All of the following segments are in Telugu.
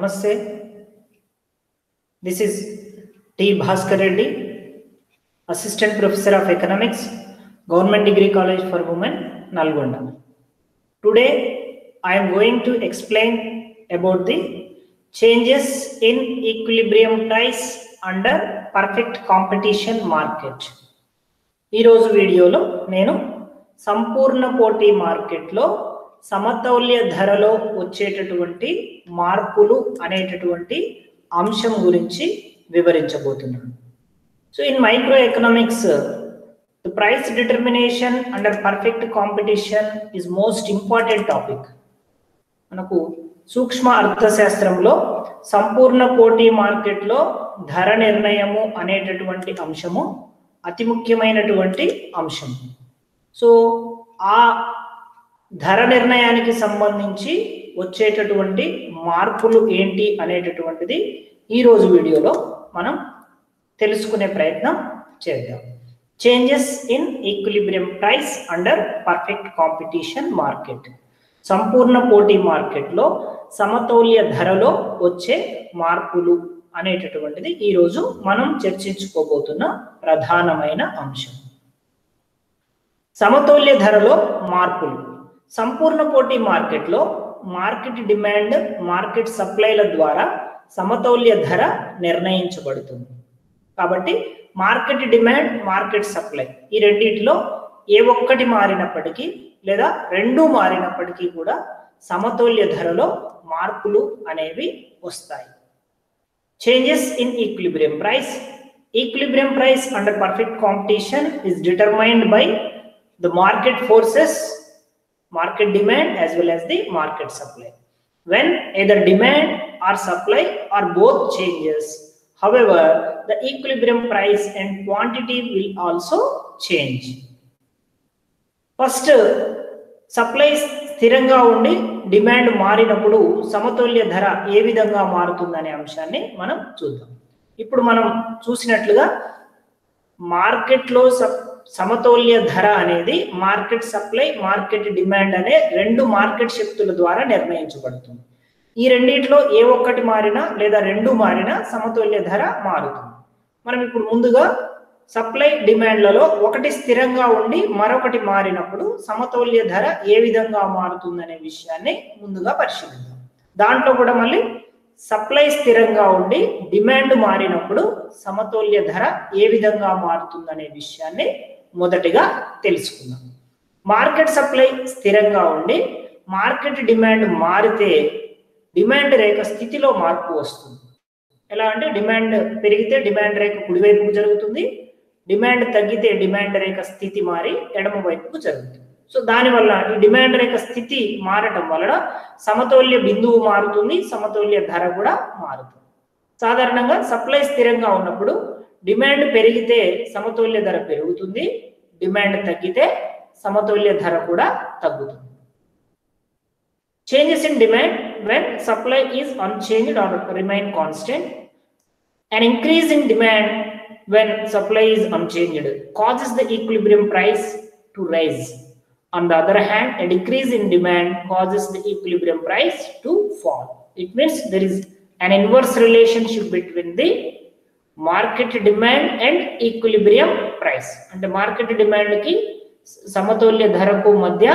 Namaste. This is T. Bhaskar Reddy, Assistant Professor of Economics, Government Degree College for Women, Nalgonda. Today, I am going to explain about the changes in equilibrium price under perfect competition market. ఈ రోజు వీడియోలో నేను సంపూర్ణ పోటీ మార్కెట్లో సమతౌల్య ధరలో వచ్చేటటువంటి మార్పులు అనేటటువంటి అంశం గురించి వివరించబోతున్నాను. So in microeconomics the price determination under perfect competition is most important topic. మనకు సూక్ష్మ అర్థశాస్త్రంలో సంపూర్ణ పోటీ మార్కెట్లో ధర నిర్ణయము అనేటటువంటి అంశము అతి ముఖ్యమైనటువంటి అంశం. సో ఆ ధర నిర్ణయానికి సంబంధించి వచ్చేటటువంటి మార్పులు ఏంటి అనేటటువంటిది ఈరోజు వీడియోలో మనం తెలుసుకునే ప్రయత్నం చేద్దాం. Changes in equilibrium price under perfect competition market. సంపూర్ణ పోటీ మార్కెట్లో సమతౌల్య ధరలో వచ్చే మార్పులు అనేటటువంటిది ఈరోజు మనం చర్చించుకోబోతున్న ప్రధానమైన అంశం. సమతౌల్య ధరలో మార్పులు. సంపూర్ణ పోటీ మార్కెట్లో మార్కెట్ డిమాండ్, మార్కెట్ సప్లైల ద్వారా సమతౌల్య ధర నిర్ణయించబడుతుంది. కాబట్టి మార్కెట్ డిమాండ్, మార్కెట్ సప్లై ఈ రెండింటిలో ఏ ఒక్కటి మారినప్పటికీ లేదా రెండు మారినప్పటికీ కూడా సమతౌల్య ధరలో మార్పులు అనేవి వస్తాయి. Changes in equilibrium price. Equilibrium price under perfect competition is determined by the market forces, market demand as well as the market supply. When either demand or supply or both changes, however, the equilibrium price and quantity will also change. First, supply స్థిరంగా ఉండి డిమాండ్ మారినప్పుడు సమతౌల్య ధర ఏ విధంగా మారుతుందనే అంశాన్ని మనం చూద్దాం. ఇప్పుడు మనం చూసినట్లుగా మార్కెట్లో సమతౌల్య ధర అనేది మార్కెట్ సప్లై, మార్కెట్ డిమాండ్ అనే రెండు మార్కెట్ శక్తుల ద్వారా నిర్ణయించబడుతుంది. ఈ రెండిట్లో ఏ ఒక్కటి మారినా లేదా రెండు మారినా సమతౌల్య ధర మారుతుంది. మనం ఇప్పుడు ముందుగా సప్లై డిమాండ్లలో ఒకటి స్థిరంగా ఉండి మరొకటి మారినప్పుడు సమతౌల్య ధర ఏ విధంగా మారుతుందనే విషయాన్ని ముందుగా పరిశీలిద్దాం. దాంట్లో కూడా మళ్ళీ సప్లై స్థిరంగా ఉండి డిమాండ్ మారినప్పుడు సమతౌల్య ధర ఏ విధంగా మారుతుందనే విషయాన్ని మొదటిగా తెలుసుకుందాం. మార్కెట్ సప్లై స్థిరంగా ఉండి మార్కెట్ డిమాండ్ మారితే డిమాండ్ రేఖ స్థితిలో మార్పు వస్తుంది. ఎలా అంటే డిమాండ్ పెరిగితే డిమాండ్ రేఖ కుడివైపుకు జరుగుతుంది, డిమాండ్ తగ్గితే డిమాండ్ రేఖ స్థితి మారి ఎడమ వైపుకు జరుగుతుంది. సో దానివల్ల ఈ డిమాండ్ రేఖ స్థితి మారటం వలన సమతౌల్య బిందువు మారుతుంది, సమతౌల్య ధర కూడా మారుతుంది. సాధారణంగా సప్లై స్థిరంగా ఉన్నప్పుడు డిమాండ్ పెరిగితే సమతౌల్య ధర పెరుగుతుంది, డిమాండ్ తగ్గితే సమతౌల్య ధర కూడా తగ్గుతుంది. Changes in demand when supply is unchanged or remain constant. An increase in demand when supply is unchanged causes the equilibrium price to rise. On the other hand, a decrease in demand causes the equilibrium price to fall. It means there is an inverse relationship between the market demand and equilibrium price. And the market demand ki samatulya dharaku madhya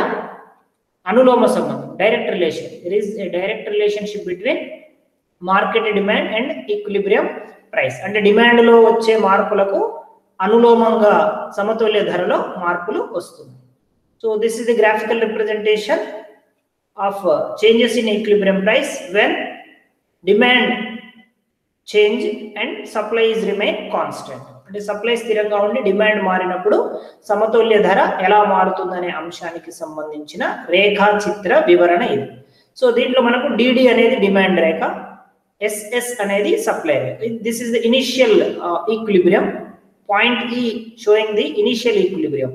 anuloma sambandham, direct relation. There is a direct relationship between market demand and equilibrium price. అంటే డిమాండ్ లో వచ్చే మార్పులకు అనులోమంగా సమతౌల్య ధరలో మార్పులు వస్తుంది. So this is the graphical representation of changes in equilibrium price when demand change and supply is remain constant. అంటే సప్లై స్థిరంగా ఉండి డిమాండ్ మారినప్పుడు సమతౌల్య ధర ఎలా మారుతుందనే అంశానికి సంబంధించిన రేఖాచిత్ర వివరణ ఇది. సో దీంట్లో మనకు డిడి అనేది డిమాండ్ రేఖ, SS అనేది supply Rekha. This is the initial equilibrium point ఈ షోయింగ్ ది ఇనిషియల్ ఈక్విలిబ్రియం.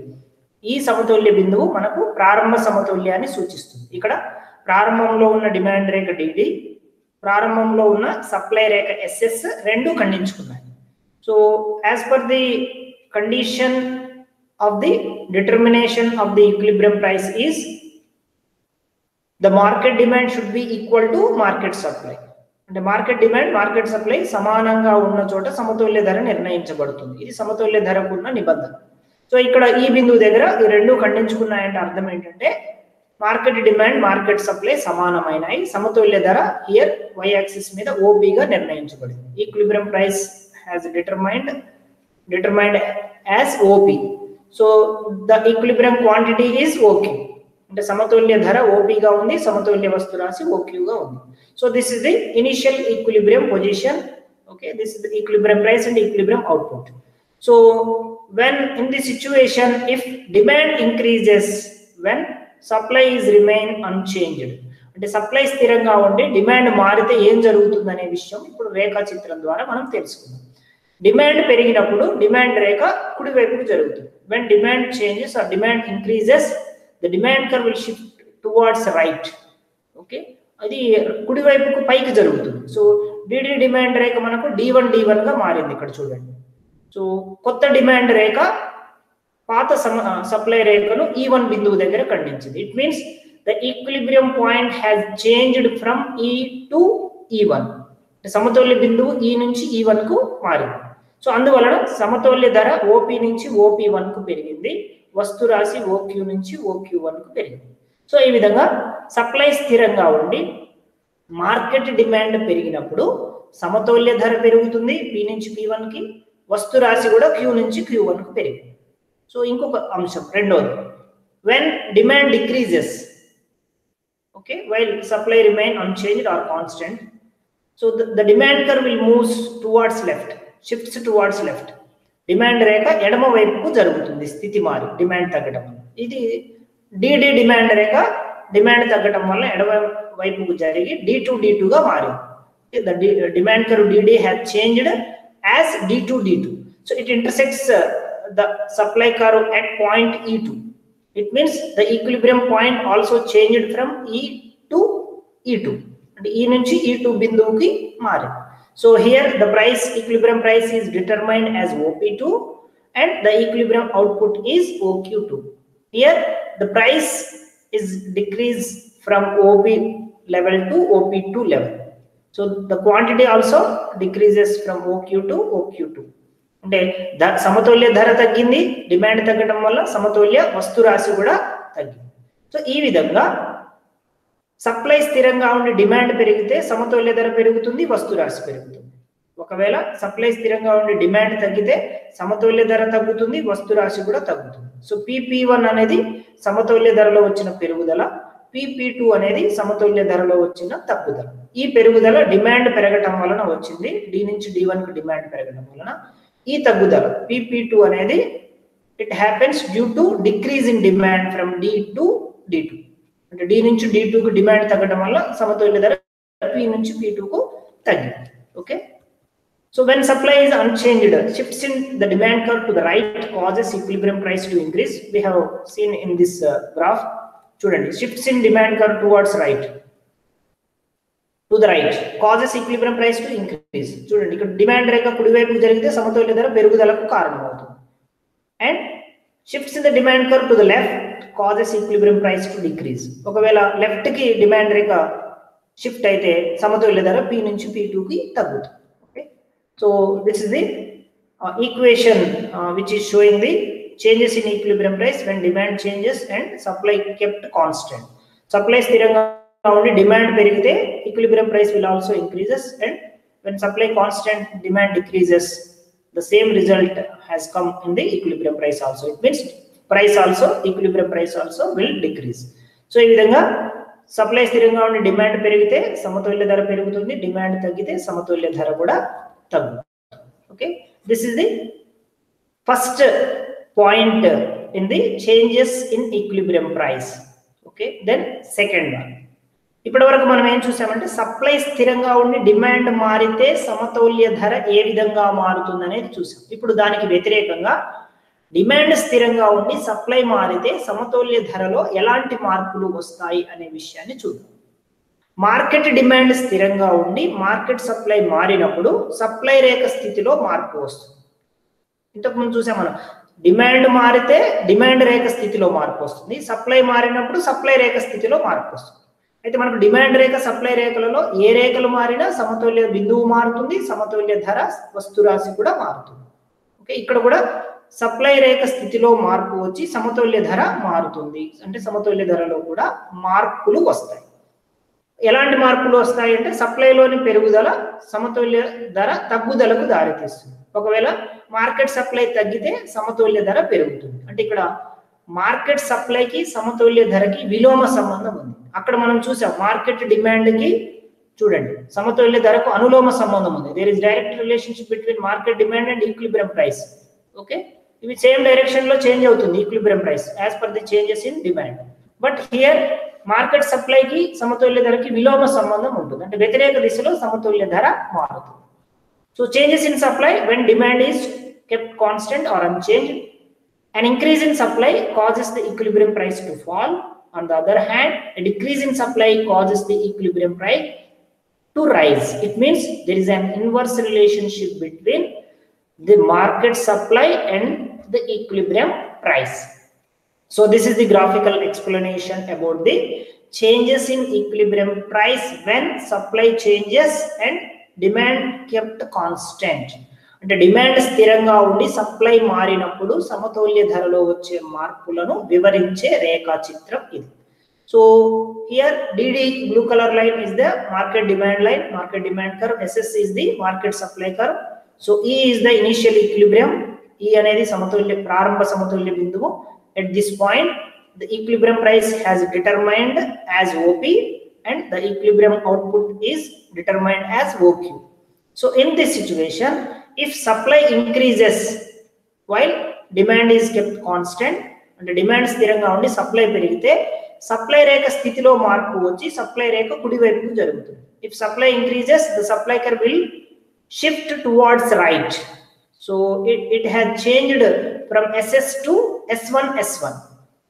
ఈ సమతౌల్య బిందువు మనకు ప్రారంభ సమతౌల్యాన్ని సూచిస్తుంది. ఇక్కడ ప్రారంభంలో ఉన్న డిమాండ్ రేఖ డిడి, ప్రారంభంలో ఉన్న సప్లై రేఖ SS రెండు ఖండించుకున్నాయి. So as per the condition of the determination of the equilibrium price is the market demand should be equal to market supply. అంటే మార్కెట్ డిమాండ్ మార్కెట్ సప్లై సమానంగా ఉన్న చోట సమతుల్య ధర నిర్ణయించబడుతుంది. ఇది సమతుల్య ధరకు ఉన్న నిబంధన. సో ఇక్కడ ఈ బిందువు దగ్గర ఈ రెండు ఖండించుకున్నాయంటే అర్థం ఏంటంటే మార్కెట్ డిమాండ్ మార్కెట్ సప్లై సమానమైనవి, సమతుల్య ధర హియర్ y యాక్సిస్ మీద OP గా నిర్ణయించబడింది. Equilibrium price has determined as OP. So the equilibrium quantity is OQ. అంటే సమతుల్య ధర OP గా ఉంది, సమతుల్య వస్తు రాశి OQ గా ఉంది. So this is the initial equilibrium position. Okay, this is the equilibrium price and equilibrium output. So when in this situation if demand increases when supply is remain unchanged, అంటే సప్లై స్థిరంగా ఉండి డిమాండ్ మారితే ఏం జరుగుతుందనే విషయం ఇప్పుడు రేఖా చిత్రం ద్వారా మనం తెలుసుకుందాం. డిమాండ్ పెరిగినప్పుడు డిమాండ్ రేఖ కుడివైపుకు జరుగుతుంది. when demand changes or demand increases the demand curve will shift towards right. Okay, అది కుడివైపుకు పైకి జరుగుతుంది. సో DD డిమాండ్ రేఖ మనకు D1 గా మారింది ఇక్కడ చూడండి. సో కొత్త డిమాండ్ రేఖ పాత సప్లై రేఖను E1 బిందువు దగ్గర ఖండించింది. It means the equilibrium point has changed from E to E1. సమతుల్య బిందువు E నుంచి E1 కు మారింది. సో అందువలన సమతుల్య ధర OP నుంచి OP1 కు పెరిగింది, వస్తు రాశి OQ నుంచి OQ1 కు పెరిగింది. సో ఈ విధంగా సప్లై స్థిరంగా ఉండి మార్కెట్ డిమాండ్ పెరిగినప్పుడు సమతుల్య ధర పెరుగుతుంది P నుంచి P1 కి, వస్తు రాశి కూడా Q నుంచి Q1 కు పెరిగింది. సో ఇంకొక అంశం రెండోది, when demand decreases, okay, while supply remain unchanged or constant, so the demand curve will move towards left, shifts towards left. Demand రేఖ ఎడమ వైపుకు జరుగుతుంది స్థితి మారి డిమాండ్ తగ్గడం. ఇది DD డిమాండ్ రేఖ డిమాండ్ తగ్గడం వల్ల ఎడమ వైపుకు జరిగి D2 గా మారింది. The demand curve DD has changed as D2. So it intersects the supply curve at point E2. It means the equilibrium point also changed from E to E2. And E నుంచి E2 బిందువుకి మారింది. So here the equilibrium price is determined as OP2 and the equilibrium output is OQ2. Here the price is decreased from OP level to OP2 level. So the quantity also decreases from OQ to OQ2. అంటే సమతుల్య ధర తగ్గింది, డిమాండ్ తగ్గడం వల్ల సమతుల్య వస్తు రాశి కూడా తగ్గింది. సో ఈ విధంగా సప్లై స్థిరంగా ఉండి డిమాండ్ పెరిగితే సమతుల్య ధర పెరుగుతుంది, వస్తు రాశి పెరుగుతుంది. ఒకవేళ సప్లై స్థిరంగా ఉండి డిమాండ్ తగ్గితే సమతుల్య ధర తగ్గుతుంది, వస్తు రాశి కూడా తగ్గుతుంది. సో PP1 అనేది సమతుల్య ధరలో వచ్చిన పెరుగుదల, PP2 అనేది సమతుల్య ధరలో వచ్చిన తగ్గుదల. ఈ పెరుగుదల డిమాండ్ పెరగటం వలన వచ్చింది, D నుంచి D1 కు డిమాండ్ పెరగడం వలన. ఈ తగ్గుదల PP2 అనేది it happens due to decrease in demand from D to D2. అంటే D నుంచి D2 కు డిమాండ్ తగ్గడం వల్ల సమతుల్య ధర P నుంచి P2 కు తగ్గింది. Okay, so when supply is unchanged shifts in the demand curve to the right causes equilibrium price to increase. We have seen in this graph. చూడండి, shifts in demand curve towards right to the right causes equilibrium price to increase. చూడండి, ఇక్కడ డిమాండ్ రేఖ కుడివైపుకు జరిగితే సమతుల్య ధర పెరుగుదలకు కారణమవుతుంది. And shifts in the demand curve to the left causes equilibrium price to decrease. ఒకవేళ లెఫ్ట్ కి డిమాండ్ రేఖ షిఫ్ట్ అయితే సమతుల్య ధర P నుంచి P2 కి తగ్గుతుంది. Okay, so this is the equation which is showing the changes in equilibrium price when demand changes and supply kept constant. Supply స్థిరంగా ఉండి డిమాండ్ పెరిగితే equilibrium price will also increases, and when supply constant demand decreases the same result has come in the equilibrium price also. It means price also, equilibrium price also will decrease. So ఈ విధంగా సప్లై స్థిరంగా ఉండి డిమాండ్ పెరిగితే సమతుల్య ధర పెరుగుతుంది, డిమాండ్ తగ్గితే సమతుల్య ధర కూడా తగ్గుతుంది. Okay, this is the first point in the changes in equilibrium price. Okay, then second one, ఇప్పటి వరకు మనం ఏం చూసామంటే సప్లై స్థిరంగా ఉండి డిమాండ్ మారితే సమతుల్య ధర ఏ విధంగా మారుతుంది అనేది చూసాం. ఇప్పుడు దానికి వ్యతిరేకంగా డిమాండ్ స్థిరంగా ఉండి సప్లై మారితే సమతుల్య ధరలో ఎలాంటి మార్పులు వస్తాయి అనే విషయాన్ని చూద్దాం. మార్కెట్ డిమాండ్ స్థిరంగా ఉండి మార్కెట్ సప్లై మారినప్పుడు సప్లై రేఖ స్థితిలో మార్పు వస్తుంది. ఇంతకుముందు చూసాం మనం, డిమాండ్ మారితే డిమాండ్ రేఖ స్థితిలో మార్పు వస్తుంది, సప్లై మారినప్పుడు సప్లై రేఖ స్థితిలో మార్పు వస్తుంది. అయితే మనకు డిమాండ్ రేఖ సప్లై రేఖలలో ఏ రేఖలు మారినా సమతుల్య బిందువు మారుతుంది, సమతుల్య ధర వస్తురాశి కూడా మారుతుంది. ఓకే, ఇక్కడ కూడా సప్లై రేఖ స్థితిలో మార్పు వచ్చి సమతుల్య ధర మారుతుంది. అంటే సమతుల్య ధరలో కూడా మార్పులు వస్తాయి. ఎలాంటి మార్పులు వస్తాయి అంటే సప్లైలోని పెరుగుదల సమతుల్య ధర తగ్గుదలకు దారితీస్తుంది. ఒకవేళ మార్కెట్ సప్లై తగ్గితే సమతుల్య ధర పెరుగుతుంది. అంటే ఇక్కడ మార్కెట్ సప్లైకి సమతుల్య ధరకి విలోమ సంబంధం ఉంది. అక్కడ మనం చూసాం మార్కెట్ డిమాండ్ కి చూడండి సమతుల్య ధరకు అనులోమ సంబంధం ఉంది. There is direct relationship between market demand and equilibrium price. Okay, ఇవి సేమ్ డైరెక్షన్ లో చేంజ్ అవుతుంది equilibrium price as per the changes in demand. But here market సప్లైకి సమతుల్య ధరకి విలోమ సంబంధం ఉంటుంది. అంటే వ్యతిరేక దిశలో సమతుల్య ధర మారుతుంది. So changes in supply when demand is kept constant or unchanged. An increase in supply causes the equilibrium price to fall. On the other hand, a decrease in supply causes the equilibrium price to rise. It means there is an inverse relationship between the market supply and the equilibrium price. So this is the graphical explanation about the changes in equilibrium price when supply changes and demand kept constant. అంటే డిమాండ్ స్థిరంగా ఉండి సప్లై మారినప్పుడు సమతుల్య ధరలో వచ్చే మార్పులను వివరించే రేఖాచిత్రం ఇది. So here DD blue colour line is the market demand line, market demand curve. SS is the market supply curve. So E is the initial equilibrium. ఈ అనేది సమతుల్య ప్రారంభ సమతుల్య బిందువు. At this point the equilibrium price has determined as OP and the equilibrium output is determined as OQ. So in this situation, if supply increases while demand is kept constant, అంటే డిమాండ్ స్థిరంగా ఉండి సప్లై పెరిగితే సప్లై రేఖ స్థితిలో మార్పు వచ్చి సప్లై రేఖ కుడివైపుకు జరుగుతుంది. If supply increases, the supply curve will shift towards right. So it has changed from SS to S1 S1.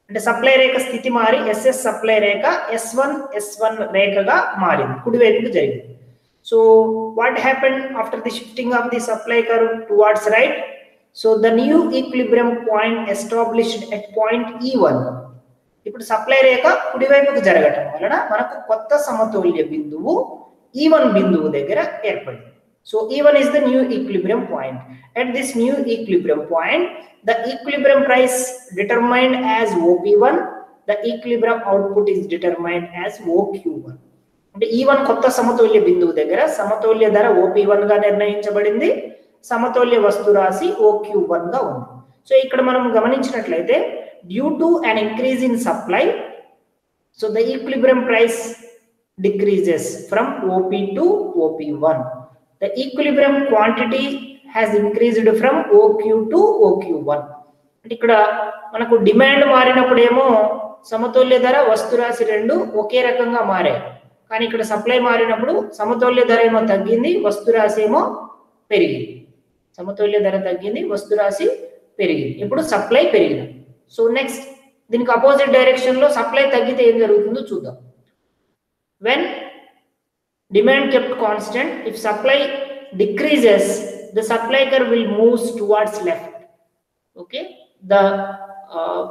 అంటే సప్లై రేఖ స్థితి మారి SS సప్లై రేఖ S1 S1 రేఖగా మారింది, కుడివైపుకు జరిగింది. So what happened after the shifting of the supply curve towards right? So the new equilibrium point established at point E1. ఇప్పుడు సప్లై రేఖ కుడివైపుకు జరగటం వలన మనకు కొత్త సమతుల్య బిందువు E1 బిందువు దగ్గర ఏర్పడింది. So E1 is the new equilibrium point. At this new equilibrium point, the equilibrium price determined as OP1, the equilibrium output is determined as OQ1. అంటే E1 కొత్త సమతుల్య బిందువు దగ్గర సమతుల్య ధర OP1 గా నిర్ణయించబడింది, సమతుల్య వస్తురాశి OQ1 గా ఉంది. సో ఇక్కడ మనం గమనించినట్లయితే due to an increase in supply, so the equilibrium price decreases from OP to OP1. The equilibrium quantity has increased from OQ to OQ1. అంటే ఇక్కడ మనకు డిమాండ్ మారినప్పుడేమో సమతుల్య ధర వస్తురాశి రెండు ఒకే రకంగా మారాయి. కానీ ఇక్కడ సప్లై మారినప్పుడు సమతుల్య ధర ఏమో తగ్గింది, వస్తురాశి ఏమో పెరిగింది. సమతుల్య ధర తగ్గింది, వస్తురాశి పెరిగింది. ఇప్పుడు సప్లై పెరిగింది. సో నెక్స్ట్ దీనికి అపోజిట్ డైరెక్షన్ లో సప్లై తగ్గితే ఏం జరుగుతుందో చూద్దాం. When demand kept constant, if supply decreases the supply curve will moves towards left. Okay, the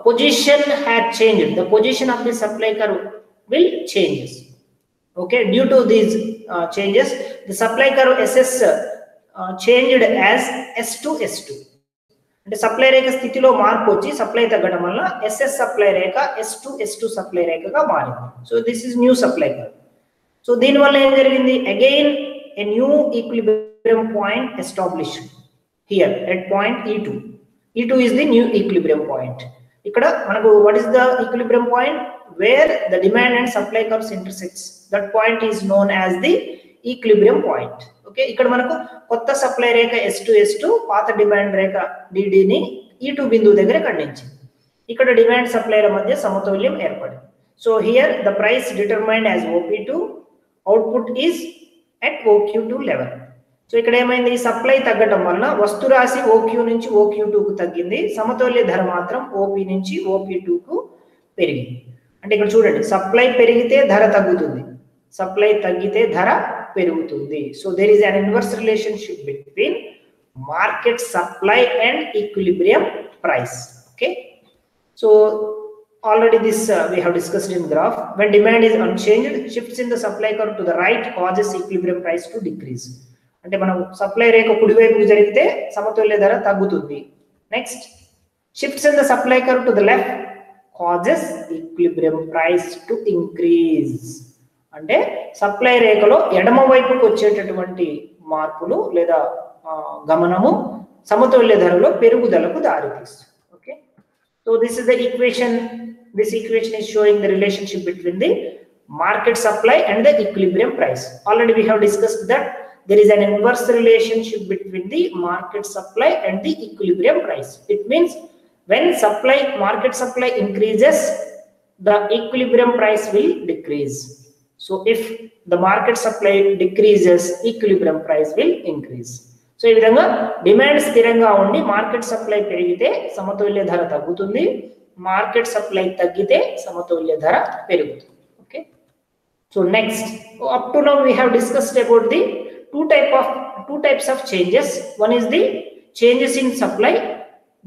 position had changed, the position of the supply curve will changes. Okay, due to these changes, the supply curve SS changed as S2 S2. అంటే సప్లై రేఖ స్థితిలో మార్పు వచ్చి సప్లై తగ్గడం వల్ల SS సప్లై రేఖ S2 S2 సప్లై రేఖగా మారింది. So this is new supply curve. So దీని వల్ల ఏం జరిగింది? Again a new equilibrium point established here at point E2. E2 is the new equilibrium point. ఇక్కడ మనకు what is the equilibrium point? Where the demand and supply curves intersects. That point is known as the equilibrium point. Okay, ఇక్కడ మనకు కొత్త సప్లై రేఖ S2 S2 పాత డిమాండ్ రేఖ DD ని E2 బిందువు దగ్గర ఖండించింది. ఇక్కడ డిమాండ్ సప్లైల మధ్య సమతుల్యం ఏర్పడింది. So here the price determined as OP2, output is at OQ2 level. So ఇక్కడ ఏమైంది? సప్లై తగ్గడం వలన వస్తురాశి OQ నుంచి OQ2 కు తగ్గింది, సమతుల్య ధర మాత్రం OP నుంచి OP2 కు పెరిగింది. అంటే ఇక్కడ చూడండి, సప్లై పెరిగితే ధర తగ్గుతుంది, సప్లై తగ్గితే ధర పెరుగుతుంది. So there is an inverse relationship between market supply and equilibrium price. Okay, so already this we have discussed in graph. When demand is unchanged, shifts in the supply curve to the right causes equilibrium price to decrease. అంటే మనం సప్లై రేఖ కుడివైపుకు జరిగితే సమతుల్య ధర తగ్గుతుంది. Next, shifts in the supply curve to the left causes equilibrium price to increase. అంటే సప్లై రేఖలో ఎడమ వైపుకు వచ్చేటటువంటి మార్పులు లేదా గమనము సమతుల్య ధరలో పెరుగుదలకు దారితీస్తుంది. Okay, so this is the equation. This equation is showing the relationship between the market supply and the equilibrium price. Already we have discussed that there is an inverse relationship between the market supply and the equilibrium price. It means when market supply increases, the equilibrium price will decrease. So if the market supply decreases, equilibrium price will increase. So ఈ విధంగా డిమాండ్ స్థిరంగా ఉండి మార్కెట్ సప్లై పెరిగితే సమతుల్య ధర తగ్గుతుంది, మార్కెట్ సప్లై తగ్గితే సమతుల్య ధర పెరుగుతుంది. Okay, so next, up to now we have discussed about the two types of changes. One is the changes in supply,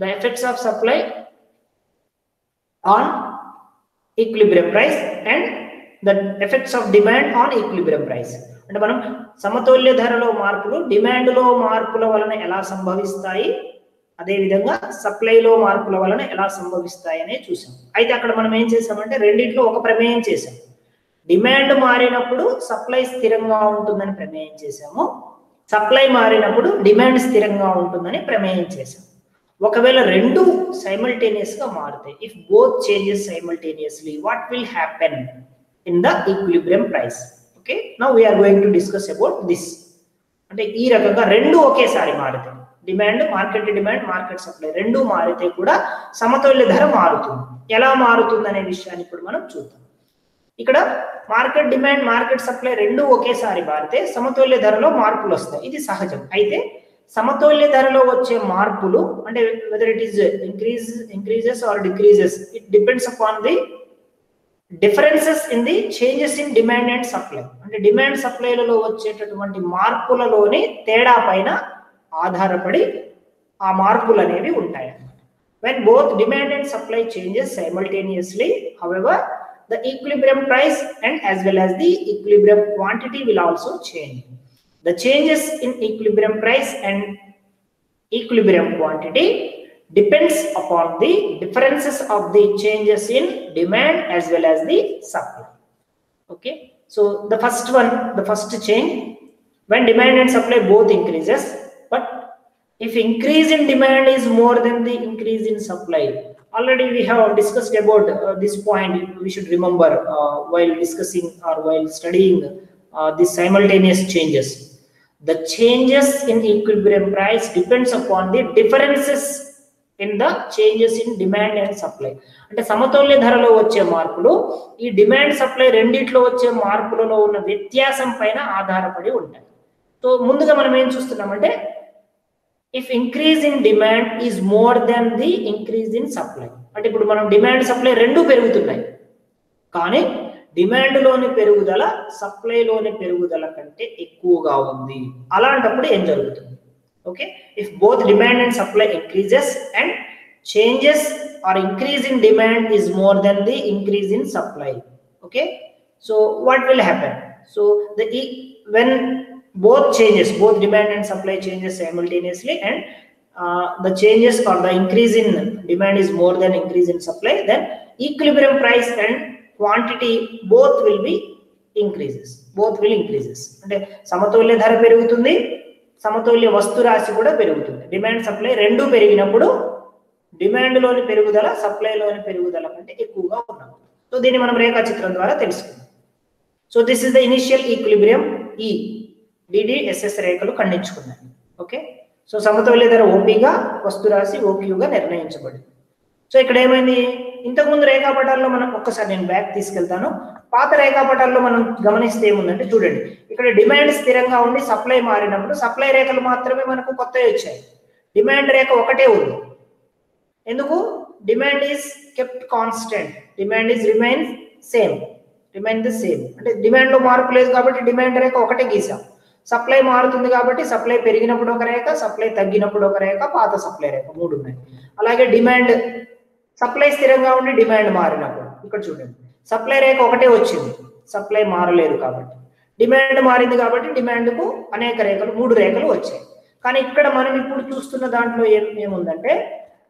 the effects of supply on equilibrium price, and the effects of demand on equilibrium price. అంటే మనం సమతుల్య ధరలో మార్పులు డిమాండ్లో మార్పుల వలన ఎలా సంభవిస్తాయి, అదేవిధంగా సప్లైలో మార్పుల వలన ఎలా సంభవిస్తాయి అనే చూసాం. అయితే అక్కడ మనం ఏం చేసామంటే రెండింటిలో ఒక ప్రమేయం చేసాం. డిమాండ్ మారినప్పుడు సప్లై స్థిరంగా ఉంటుందని ప్రమేయం చేసాము, సప్లై మారినప్పుడు డిమాండ్ స్థిరంగా ఉంటుందని ప్రమేయం చేసాం. ఒకవేళ రెండు సైమల్టేనియస్ గా మారుతాయి, if both changes simultaneously, what will happen in the equilibrium price? Okay, now we are going to discuss about this. అంటే ఈ రకంగా రెండు ఒకేసారి మారుతాయి, డిమాండ్, మార్కెట్ సప్లై రెండు మారితే కూడా సమతుల్య ధర మారుతుంది. ఎలా మారుతుంది అనే విషయాన్ని ఇప్పుడు మనం చూద్దాం. ఇక్కడ మార్కెట్ డిమాండ్, మార్కెట్ సప్లై రెండు ఒకేసారి మారితే సమతుల్య ధరలో మార్పులు వస్తాయి, ఇది సహజం. అయితే సమతుల్య ధరలో వచ్చే మార్పులు అంటే whether it is increases or decreases, it depends upon the differences in the changes in demand and supply. అంటే డిమాండ్ సప్లైలలో వచ్చేటటువంటి మార్పులలోని తేడా పైన ఆధారపడి ఆ మార్పులు అనేవి ఉంటాయి. when both demand and supply changes simultaneously, however the equilibrium price and as well as the equilibrium quantity will also change. The changes in equilibrium price and equilibrium quantity depends upon the differences of the changes in demand as well as the supply. Okay, so the first change, when demand and supply both increases, but if increase in demand is more than the increase in supply, already we have discussed about this point. We should remember while discussing or while studying these simultaneous changes. The changes in equilibrium price depends upon the differences in the changes in demand and supply. అంటే సమతుల్య ధరలో వచ్చే మార్పులు ఈ డిమాండ్ సప్లై రెండిట్లో వచ్చే మార్పులలో ఉన్న వ్యత్యాసం పైన ఆధారపడి ఉంటాయి. సో ముందుగా మనం ఏం చూస్తున్నామంటే, if increase in demand is more than the increase in supply. అంటే ఇప్పుడు మనం డిమాండ్ సప్లై రెండు పెరుగుతున్నాయి, కానీ డిమాండ్లోని పెరుగుదల సప్లైలోని పెరుగుదల కంటే ఎక్కువగా ఉంది. అలాంటప్పుడు ఏం జరుగుతుంది? Okay, if both demand and supply increases and changes or increase in demand is more than the increase in supply, okay, so what will happen? So when both demand and supply changes simultaneously and the changes or the increase in demand is more than increase in supply, then equilibrium price and quantity both will increases. అంటే సమతుల్య ధర పెరుగుతుంది, సమతుల్య వస్తు రాశి కూడా పెరుగుతుంది. డిమాండ్ సప్లై రెండు పెరిగినప్పుడు డిమాండ్లోని పెరుగుదల సప్లైలోని పెరుగుదల కంటే ఎక్కువగా ఉన్నప్పుడు. సో దీన్ని మనం రేఖాచిత్రం ద్వారా తెలుసుకుందాం. So this is the initial equilibrium. ఈ డిడిఎస్ఎస్ రేఖలు ఖండించుకున్నాయి. ఓకే, సో సమతుల్య ధర ఓపీగా, వస్తు రాశి ఓక్యూగా నిర్ణయించబడింది. సో ఇక్కడ ఏమైంది? ఇంతకుముందు రేఖాపటాల్లో మనం ఒక్కసారి నేను బ్యాక్ తీసుకెళ్తాను. పాత రేఖాపటాల్లో మనం గమనిస్తే ఏముందంటే చూడండి, ఇక్కడ డిమాండ్ స్థిరంగా ఉండి సప్లై మారినప్పుడు సప్లై రేఖలు మాత్రమే మనకు కొత్తవి వచ్చాయి, డిమాండ్ రేఖ ఒకటే ఉంది. ఎందుకు? Demand is kept constant, demand is remain the same. అంటే డిమాండ్ లో మార్పు లేదు కాబట్టి డిమాండ్ రేఖ ఒకటే గీసాం. సప్లై మారుతుంది కాబట్టి సప్లై పెరిగినప్పుడు ఒక రేఖ, సప్లై తగ్గినప్పుడు ఒక రేఖ, పాత సప్లై రేఖ, మూడు ఉన్నాయి. అలాగే డిమాండ్ సప్లై స్థిరంగా ఉండి డిమాండ్ మారినప్పుడు ఇక్కడ చూడండి సప్లై రేఖ ఒకటే వచ్చింది, సప్లై మారలేదు కాబట్టి. డిమాండ్ మారింది కాబట్టి డిమాండ్కు అనేక రేఖలు 3 రేఖలు వచ్చాయి. కానీ ఇక్కడ మనం ఇప్పుడు చూస్తున్న దాంట్లో ఏముందంటే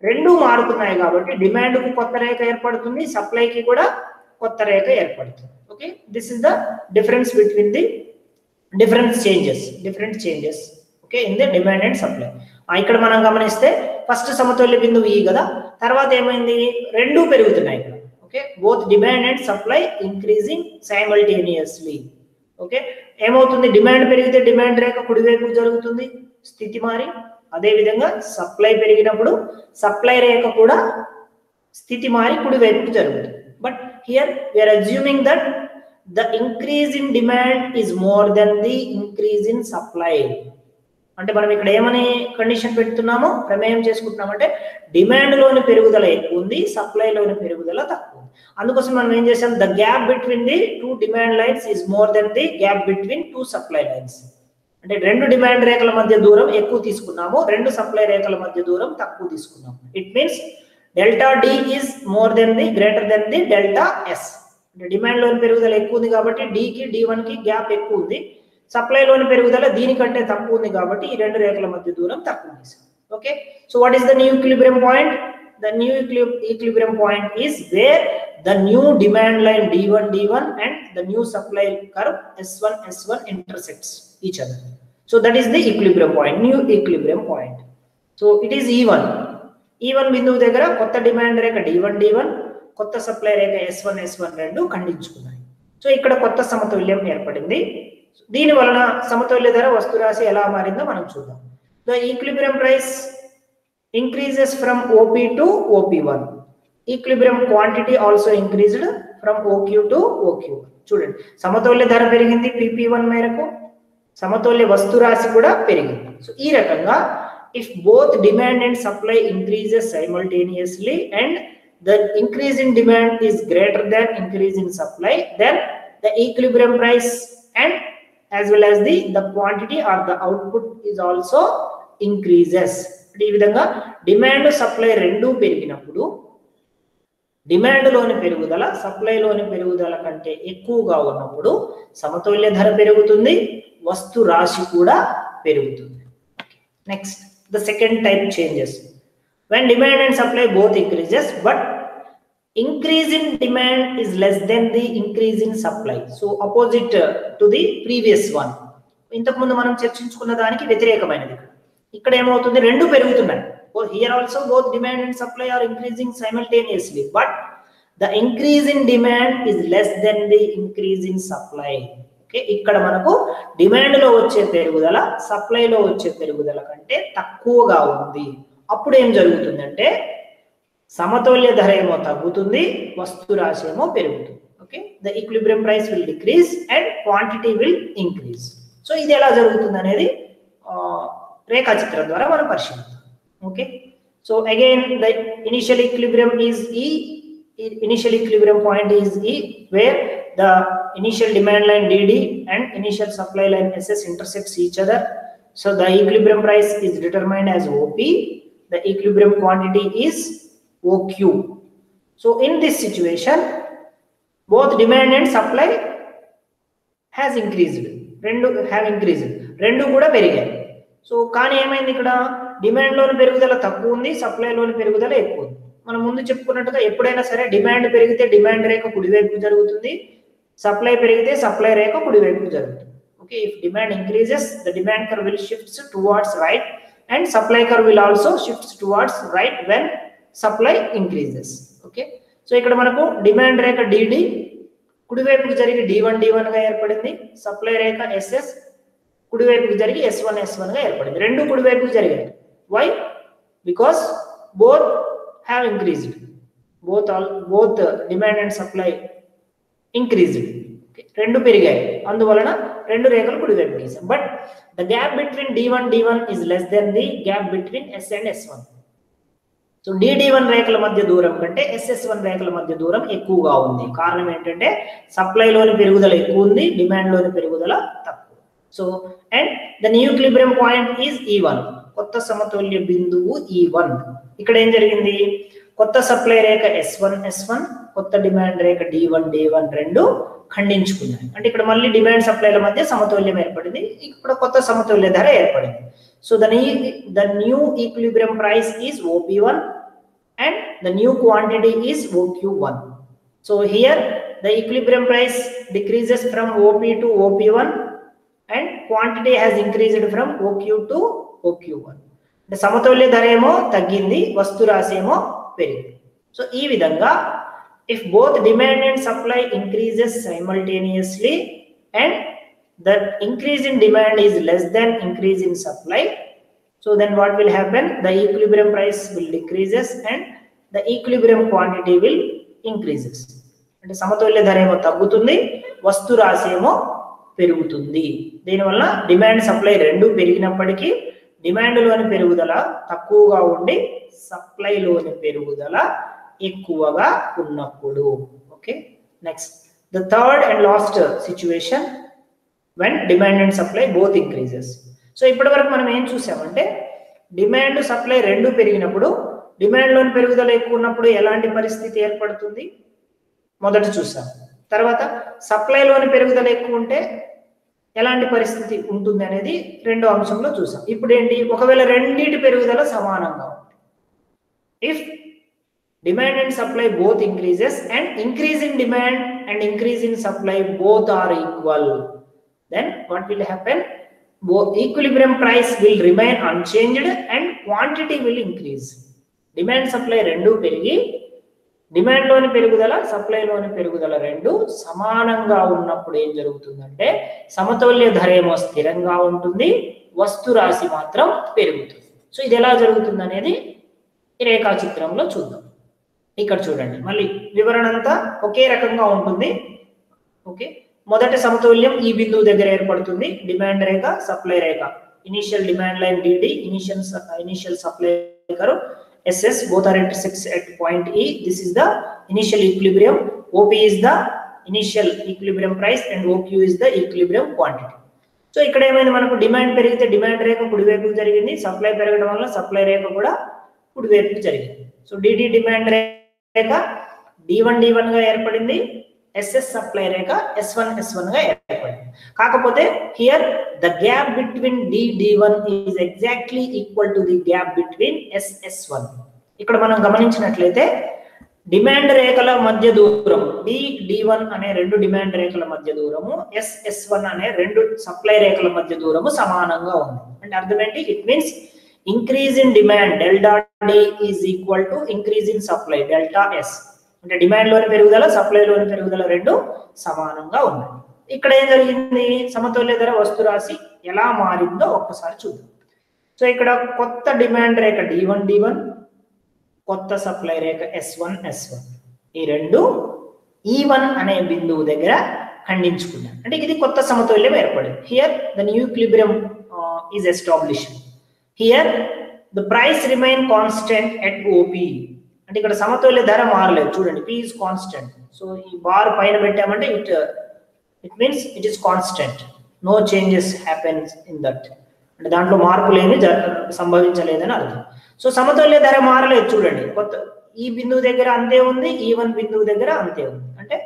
రెండు మారుతున్నాయి కాబట్టి డిమాండ్కు కొత్త రేఖ ఏర్పడుతుంది, సప్లైకి కూడా కొత్త రేఖ ఏర్పడుతుంది. Okay, this is the difference between the different changes okay in the demand and supply. ఇక్కడ మనం గమనిస్తే ఫస్ట్ సమతుల్య బిందువు ఈ కదా, తర్వాత ఏమైంది రెండు పెరుగుతున్నాయి ఇక్కడ. Okay, both demand and supply increasing simultaneously. Okay, ఏమవుతుంది డిమాండ్ పెరిగితే డిమాండ్ రేఖ కుడివైపు జరుగుతుంది స్థితి మారి, అదే విధంగా సప్లై పెరిగినప్పుడు సప్లై రేఖ కూడా స్థితి మారి కుడివైపుకు జరుగుతుంది. But here we are assuming that the increase in demand is more than the increase in supply. అంటే మనం ఇక్కడ ఏమని కండిషన్ పెడుతున్నామో ప్రమేయం చేసుకుంటున్నామంటే డిమాండ్ లోని పెరుగుదల ఎక్కువ ఉంది, సప్లై లోని పెరుగుదల తక్కువ ఉంది. అందుకోసం మనం ఏం చేసాం, the gap between the 2 demand lines is more than the gap between 2 supply lines. అంటే 2 డిమాండ్ రేఖల మధ్య దూరం ఎక్కువ తీసుకున్నాము, 2 సప్లై రేఖల మధ్య దూరం తక్కువ తీసుకున్నాము. It means delta D is more than the greater than the delta S. అంటే డిమాండ్ లోని పెరుగుదల ఎక్కువ ఉంది కాబట్టి డికి D1కి గ్యాప్ ఎక్కువ ఉంది, సప్లై లోని పెరుగుదల దీనికంటే తక్కువ ఉంది కాబట్టి ఈ 2 రేఖల మధ్య దూరం తక్కువ తీసాం. Okay, so what is the new equilibrium point? The new equilibrium point is where the new demand line D1 and the new supply curve S1 intersects each other. So that is the equilibrium point, new equilibrium point. So it is E1 బిందువు దగ్గర కొత్త డిమాండ్ రేఖ D1 కొత్త సప్లై రేఖ S1 రెండు ఖండించుకున్నాయి. సో ఇక్కడ కొత్త సమతుల్యం ఏర్పడింది. దీని వలన సమతుల్య ధర వస్తురాశి ఎలా మారిందో మనం చూద్దాం. The equilibrium price increases from OP to OP1. Equilibrium quantity also increased from OQ to OQ1. చూడండి సమతుల్య ధర పెరిగింది PP1 మేరకు, సమతుల్య వస్తురాశి కూడా పెరిగింది. సో ఈ రకంగా if both demand and supply increases simultaneously and the increase in demand is greater than increase in supply, then the equilibrium price and as well as the quantity or the output is also increases. ఈ విధంగా డిమాండ్ సప్లై రెండు పెరిగినప్పుడు డిమాండ్ లోని పెరుగుదల సప్లై లోని పెరుగుదల కంటే ఎక్కువగా ఉన్నప్పుడు సమతుల్య ధర పెరుగుతుంది, వస్తు రాశి కూడా పెరుగుతుంది. Next the second type changes when demand and supply both increases but increase in demand is less than the increase in supply. So opposite to the previous one. ఇంతకు ముందు మనం చర్చించుకున్న దానికి వ్యతిరేకమైనది. ఇక్కడ ఏమవుతుంది రెండు పెరుగుతున్నాయి. Here also both demand and supply are increasing simultaneously but the increase in demand is less than the increase in supply. Okay, ఇక్కడ మనకు డిమాండ్ లో వచ్చే పెరుగుదల సప్లై లో వచ్చే పెరుగుదల కంటే తక్కువగా ఉంది. అప్పుడు ఏం జరుగుతుందంటే సమతుల్య ధర ఏమో తగ్గుతుంది, వస్తు రాశి ఏమో పెరుగుతుంది. Okay, the equilibrium price will decrease and quantity will increase. So ఇది ఎలా జరుగుతుంది అనేది రేఖాచిత్రం ద్వారా మనం పరిశీలిద్దాం. Okay, so again the initial equilibrium is initial equilibrium point is E, where the initial demand line DD and initial supply line SS intersects each other. So the equilibrium price is determined as OP. The equilibrium quantity is OQ. So in this situation, both demand and supply has increased. Rendu have increased. Rendu kuda perigayi. So kaani emaindi ikkada demand loni perugudala takku undi, supply loni perugudala ekku undi. మనం ముందు చెప్పుకున్నట్టుగా ఎప్పుడైనా సరే డిమాండ్ పెరిగితే డిమాండ్ రేఖ కుడివైపుకు జరుగుతుంది, సప్లై పెరిగితే సప్లై రేఖ కుడివైపుకు జరుగుతుంది. Okay, if demand increases the demand curve will shifts towards right and supply curve will also shifts towards right when supply increases. Okay, so ఇక్కడ మనకు డిమాండ్ రేఖ డిడి కుడివైపుకు జరిగి D1 గా ఏర్పడింది, సప్లై రేఖ SS కుడివైపుకు జరిగి S1 గా ఏర్పడింది. రెండు కుడివైపుకు జరిగాయి. Why? Because both have increased, both demand and supply increased. రెండు పెరిగాయి, అందువలన రెండు రేఖలు కుడివైపు గీసాం. But the gap between D1 is less than the gap between S and S1. So D1 రేఖల మధ్య దూరం కంటే SS1 రేఖల మధ్య దూరం ఎక్కువగా ఉంది. కారణం ఏంటంటే సప్లై లోని పెరుగుదల ఎక్కువ ఉంది, డిమాండ్ లోని పెరుగుదల తక్కువ. So and the new equilibrium point is E1, కొత్త సమతుల్య బిందువు E1. ఇక్కడ ఏం జరిగింది, కొత్త సప్లై రేఖ S1 కొత్త డిమాండ్ రేఖ D1 రెండు ఖండించుకున్నాయి. అంటే ఇక్కడ మళ్ళీ డిమాండ్ సప్లైల మధ్య సమతౌల్యం ఏర్పడింది, ఇక్కడ కొత్త సమతౌల్య ధర ఏర్పడింది. So the new equilibrium price is OP1 and the new quantity is OQ1. So here the equilibrium price decreases from OP to OP1 and quantity has increased from OQ to OQ1. అంటే సమతౌల్య ధర ఏమో తగ్గింది, వస్తు రాశి ఏమో పెరిగింది. సో ఈ విధంగా if both demand and supply increases simultaneously and the increase in demand is less than increase in supply, so then what will happen? The equilibrium price will decreases and the equilibrium quantity will increases. అంటే సమతౌల్య ధర ఏమో తగ్గుతుంది, వస్తు రాశి ఏమో పెరుగుతుంది. దీనివల్ల డిమాండ్ సప్లై రెండు పెరిగినప్పటికీ డిమాండ్లోని పెరుగుదల తక్కువగా ఉండి సప్లైలోని పెరుగుదల ఎక్కువగా ఉన్నప్పుడు. Okay, next the third and last situation when demand and supply both increases. So ఇప్పటి వరకు మనం ఏం చూసామంటే డిమాండ్ సప్లై రెండు పెరిగినప్పుడు డిమాండ్లోని పెరుగుదల ఎక్కువ ఉన్నప్పుడు ఎలాంటి పరిస్థితి ఏర్పడుతుంది మొదట చూసాం. తర్వాత సప్లైలోని పెరుగుదల ఎక్కువ ఉంటే ఎలాంటి పరిస్థితి ఉంటుంది అనేది రెండో అంశంలో చూసాం. ఇప్పుడు ఏంటి, ఒకవేళ రెండింటి పెరుగుదల సమానంగా ఉంటుంది, if demand and supply both increases and increase in demand and increase in supply both are equal, then what will happen? Both equilibrium price will remain unchanged and quantity will increase. Demand supply రెండు పెరిగి డిమాండ్ లోని పెరుగుదల సప్లై లోని పెరుగుదల రెండు సమానంగా ఉన్నప్పుడు ఏం జరుగుతుందంటే సమతౌల్య ధర ఏమో స్థిరంగా ఉంటుంది, వస్తు రాశి మాత్రం పెరుగుతుంది. సో ఇది ఎలా జరుగుతుంది అనేది ఈ రేఖాచిత్రంలో చూద్దాం. ఇక్కడ చూడండి, మళ్ళీ వివరణ అంతా ఒకే రకంగా ఉంటుంది. ఓకే, మొదటి సమతౌల్యం ఈ బిందువు దగ్గర ఏర్పడుతుంది, demand Rekha supply Rekha, initial demand line DD, initial supply curve SS, both are intersect at point E. This is the initial equilibrium. OP is the initial equilibrium price and OQ is the equilibrium quantity. So ఇక్కడ ఏమైంది, మనకు డిమాండ్ పెరిగితే డిమాండ్ రేఖ కుడివైపుకు జరిగింది, సప్లై పెరగడం వల్ల సప్లై రేఖ కూడా కుడివైపుకు జరిగింది. సో DD డిమాండ్ రేఖ D1 గా ఏర్పడింది, SS సప్లై రేఖ S1 గా ఏర్పడింది. కాకపోతే here the gap between D1 is exactly equal to the gap between SS1. ఇక్కడ మనం గమనించినట్లయితే డిమాండ్ రేఖల మధ్య దూరం D1 అనే రెండు డిమాండ్ రేఖల మధ్య దూరము, SS1 అనే రెండు సప్లై రేఖల మధ్య దూరము సమానంగా ఉంది. అంటే అర్థం ఏంటి, it means increase in demand delta D is equal to increase in supply delta S. అంటే డిమాండ్ లోని పెరుగుదల సప్లై లోని పెరుగుదల రెండు సమానంగా ఉన్నాయి. ఇక్కడ ఏం జరిగింది, సమతౌల్య ధర వస్తు రాశి ఎలా మారిందో ఒక్కసారి చూద్దాం. సో ఇక్కడ కొత్త డిమాండ్ రేఖ D1 కొత్త సప్లై రేఖ S1 ఈ రెండు E1 అనే బిందువు దగ్గర ఖండించుకున్నాయి. అంటే ఇది కొత్త సమతౌల్యం ఏర్పడింది. Here the new equilibrium is established. Here the price remain constant at OP. అంటే ఇక్కడ సమతౌల్య ధర మారలేదు, చూడండి, P is constant. సో ఈ బార్ పైన పెట్టామంటే it means it is constant, no changes happens in that. అంటే దాంట్లో మార్పులు ఏమి సంభవించలేదని అర్థం. సో సమతౌల్య ధర మారలేదు, చూడండి, కొత్త ఈ బిందువు దగ్గర అంతే ఉంది, E1 బిందువు దగ్గర అంతే ఉంది. అంటే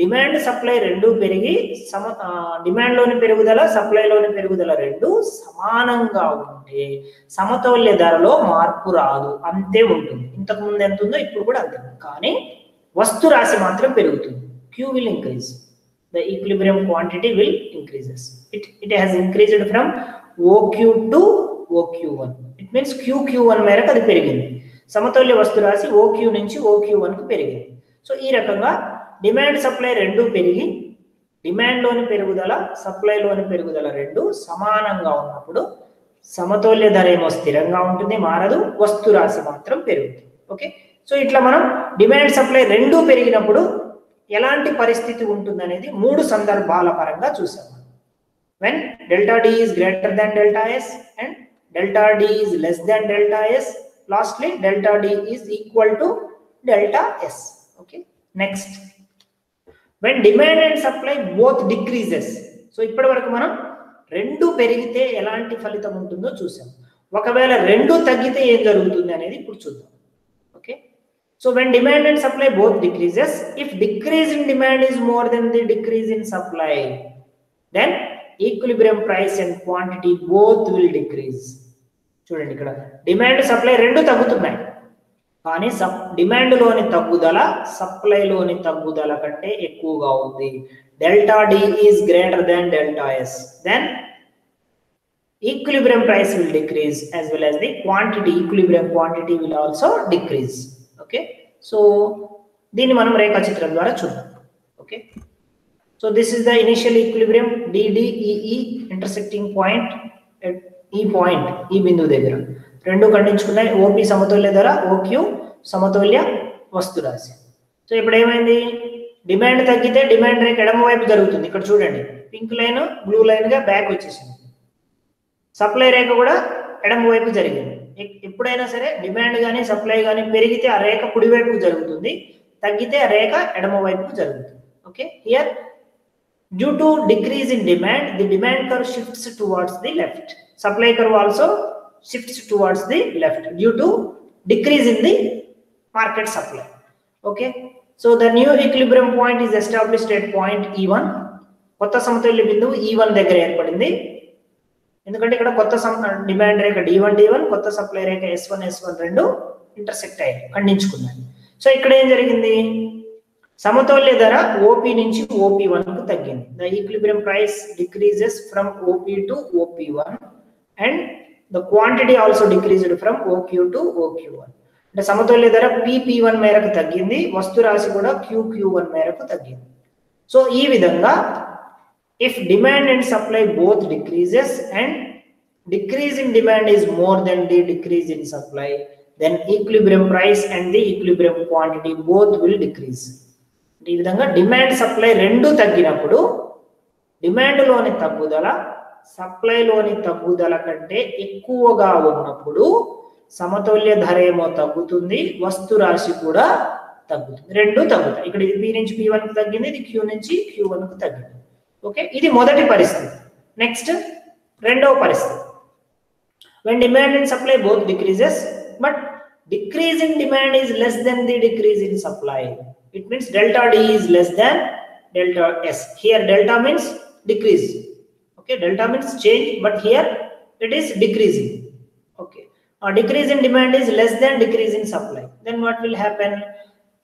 డిమాండ్ సప్లై రెండు పెరిగి డిమాండ్ లోని పెరుగుదల సప్లై లోని పెరుగుదల రెండు సమానంగా ఉంటే సమతౌల్య ధరలో మార్పు రాదు, అంతే ఉంటుంది. ఇంతకు ముందు ఎంత ఉందో ఇప్పుడు కూడా అంతే. కానీ వస్తు రాశి మాత్రం పెరుగుతుంది, Q will increase, the equilibrium quantity will increases. It has increased from OQ to OQ1. It means QQ1 మేరకు అది పెరిగింది. సమతౌల్య వస్తు రాశి OQ నుంచి OQ1 కు పెరిగింది. సో ఈ రకంగా డిమాండ్ సప్లై రెండు పెరిగి డిమాండ్ లోని పెరుగుదల సప్లై లోని పెరుగుదల రెండు సమానంగా ఉన్నప్పుడు సమతౌల్య ధర ఏమో స్థిరంగా ఉంటుంది, మారదు, వస్తు రాశి మాత్రం పెరుగుతుంది. ఓకే, సో ఇట్లా మనం డిమాండ్ సప్లై రెండు పెరిగినప్పుడు ఎలాంటి పరిస్థితి ఉంటుంది అనేది మూడు సందర్భాల పరంగా చూసాము. When delta D is greater than delta S and delta D is less than delta S, lastly delta D is equal to delta S. Okay, next when demand and supply both decreases. So ఇప్పటి వరకు మనం రెండు పెరిగితే ఎలాంటి ఫలితం ఉంటుందో చూసాం. ఒకవేళ రెండు తగ్గితే ఏం జరుగుతుంది అనేది ఇప్పుడు చూద్దాం. Okay, So when demand and supply both decreases, if decrease in demand is more than the decrease in supply, then equilibrium price and quantity both will decrease. చూడండి ఇక్కడ డిమాండ్ సప్లై రెండు తగ్గుతున్నాయి, కానీ డిమాండ్లోని తగ్గుదల సప్లైలోని తగ్గుదల కంటే ఎక్కువగా ఉంది. Delta D is greater than delta S, then equilibrium price will decrease as well as the quantity, equilibrium quantity will also decrease. Okay, so దీన్ని మనం రేఖాచిత్రం ద్వారా చూద్దాం. Okay, so this is the initial equilibrium DDEE intersecting point at ఈ పాయింట్, ఈ బిందువు దగ్గర రెండు ఖండించుకున్నాయి. OP సమతుల్య ధర, OQ సమతుల్య వస్తు రాశి. సో ఇప్పుడు ఏమైంది, డిమాండ్ తగ్గితే డిమాండ్ రేఖ ఎడమ వైపు జరుగుతుంది. ఇక్కడ చూడండి పింక్ లైన్ బ్లూ లైన్ గా బ్యాక్ వచ్చేసింది. సప్లై రేఖ కూడా ఎడమ వైపు జరిగింది. ఎప్పుడైనా సరే డిమాండ్ కానీ సప్లై కానీ పెరిగితే ఆ రేఖ కుడి వైపుకు జరుగుతుంది, తగ్గితే ఆ రేఖ ఎడమ వైపుకు జరుగుతుంది. Okay, here due to decrease in demand the demand curve shifts towards the left, supply curve also shifts towards the left due to decrease in the market supply. Okay, so the new equilibrium point is established at point E1. కొత్త సమతుల్య బిందువు E1 దగ్గర ఏర్పడింది. ఎందుకంటే ఇక్కడ కొత్త డిమాండ్ రేఖ D1 కొత్త సప్లై రేఖ S1 రెండు ఇంటర్సెక్ట్ అయ్యాయి, ఖండించుకున్నాయి. సో ఇక్కడ ఏం జరిగింది, సమతుల్య ధర OP నుంచి OP1 కు తగ్గింది. The equilibrium price decreases from OP to OP1 and the quantity also decreased from OQ to OQ1. అంటే సమతుల్య ధర PP1 మేరకు తగ్గింది, వస్తు రాశి కూడా QQ1 మేరకు తగ్గింది. సో ఈ విధంగా if demand and supply both decreases and decrease in demand is more than the decrease in supply, then equilibrium price and the equilibrium quantity both will decrease. ఈ విధంగా డిమాండ్ సప్లై రెండు తగ్గినప్పుడు డిమాండ్ లోని తగ్గుదల సప్లై లోని తగ్గుదల కంటే ఎక్కువగా ఉన్నప్పుడు సమతుల్య ధర ఏమో తగ్గుతుంది, వస్తు రాశి కూడా తగ్గుతుంది, రెండు తగ్గుతాయి. ఇక్కడ ఇది P నుంచి P1 కు తగ్గింది, ఇది Q నుంచి Q1 కు తగ్గింది. ఓకే, ఇది మొదటి పరిస్థితి. నెక్స్ట్ రెండవ పరిస్థితి, when demand and supply both decreases but decrease in demand is less than the decrease in supply, it means delta D is less than delta S. Here delta means decrease. Okay, delta means change, but here it is decreasing. Okay, decrease in demand is less than decrease in supply, then what will happen,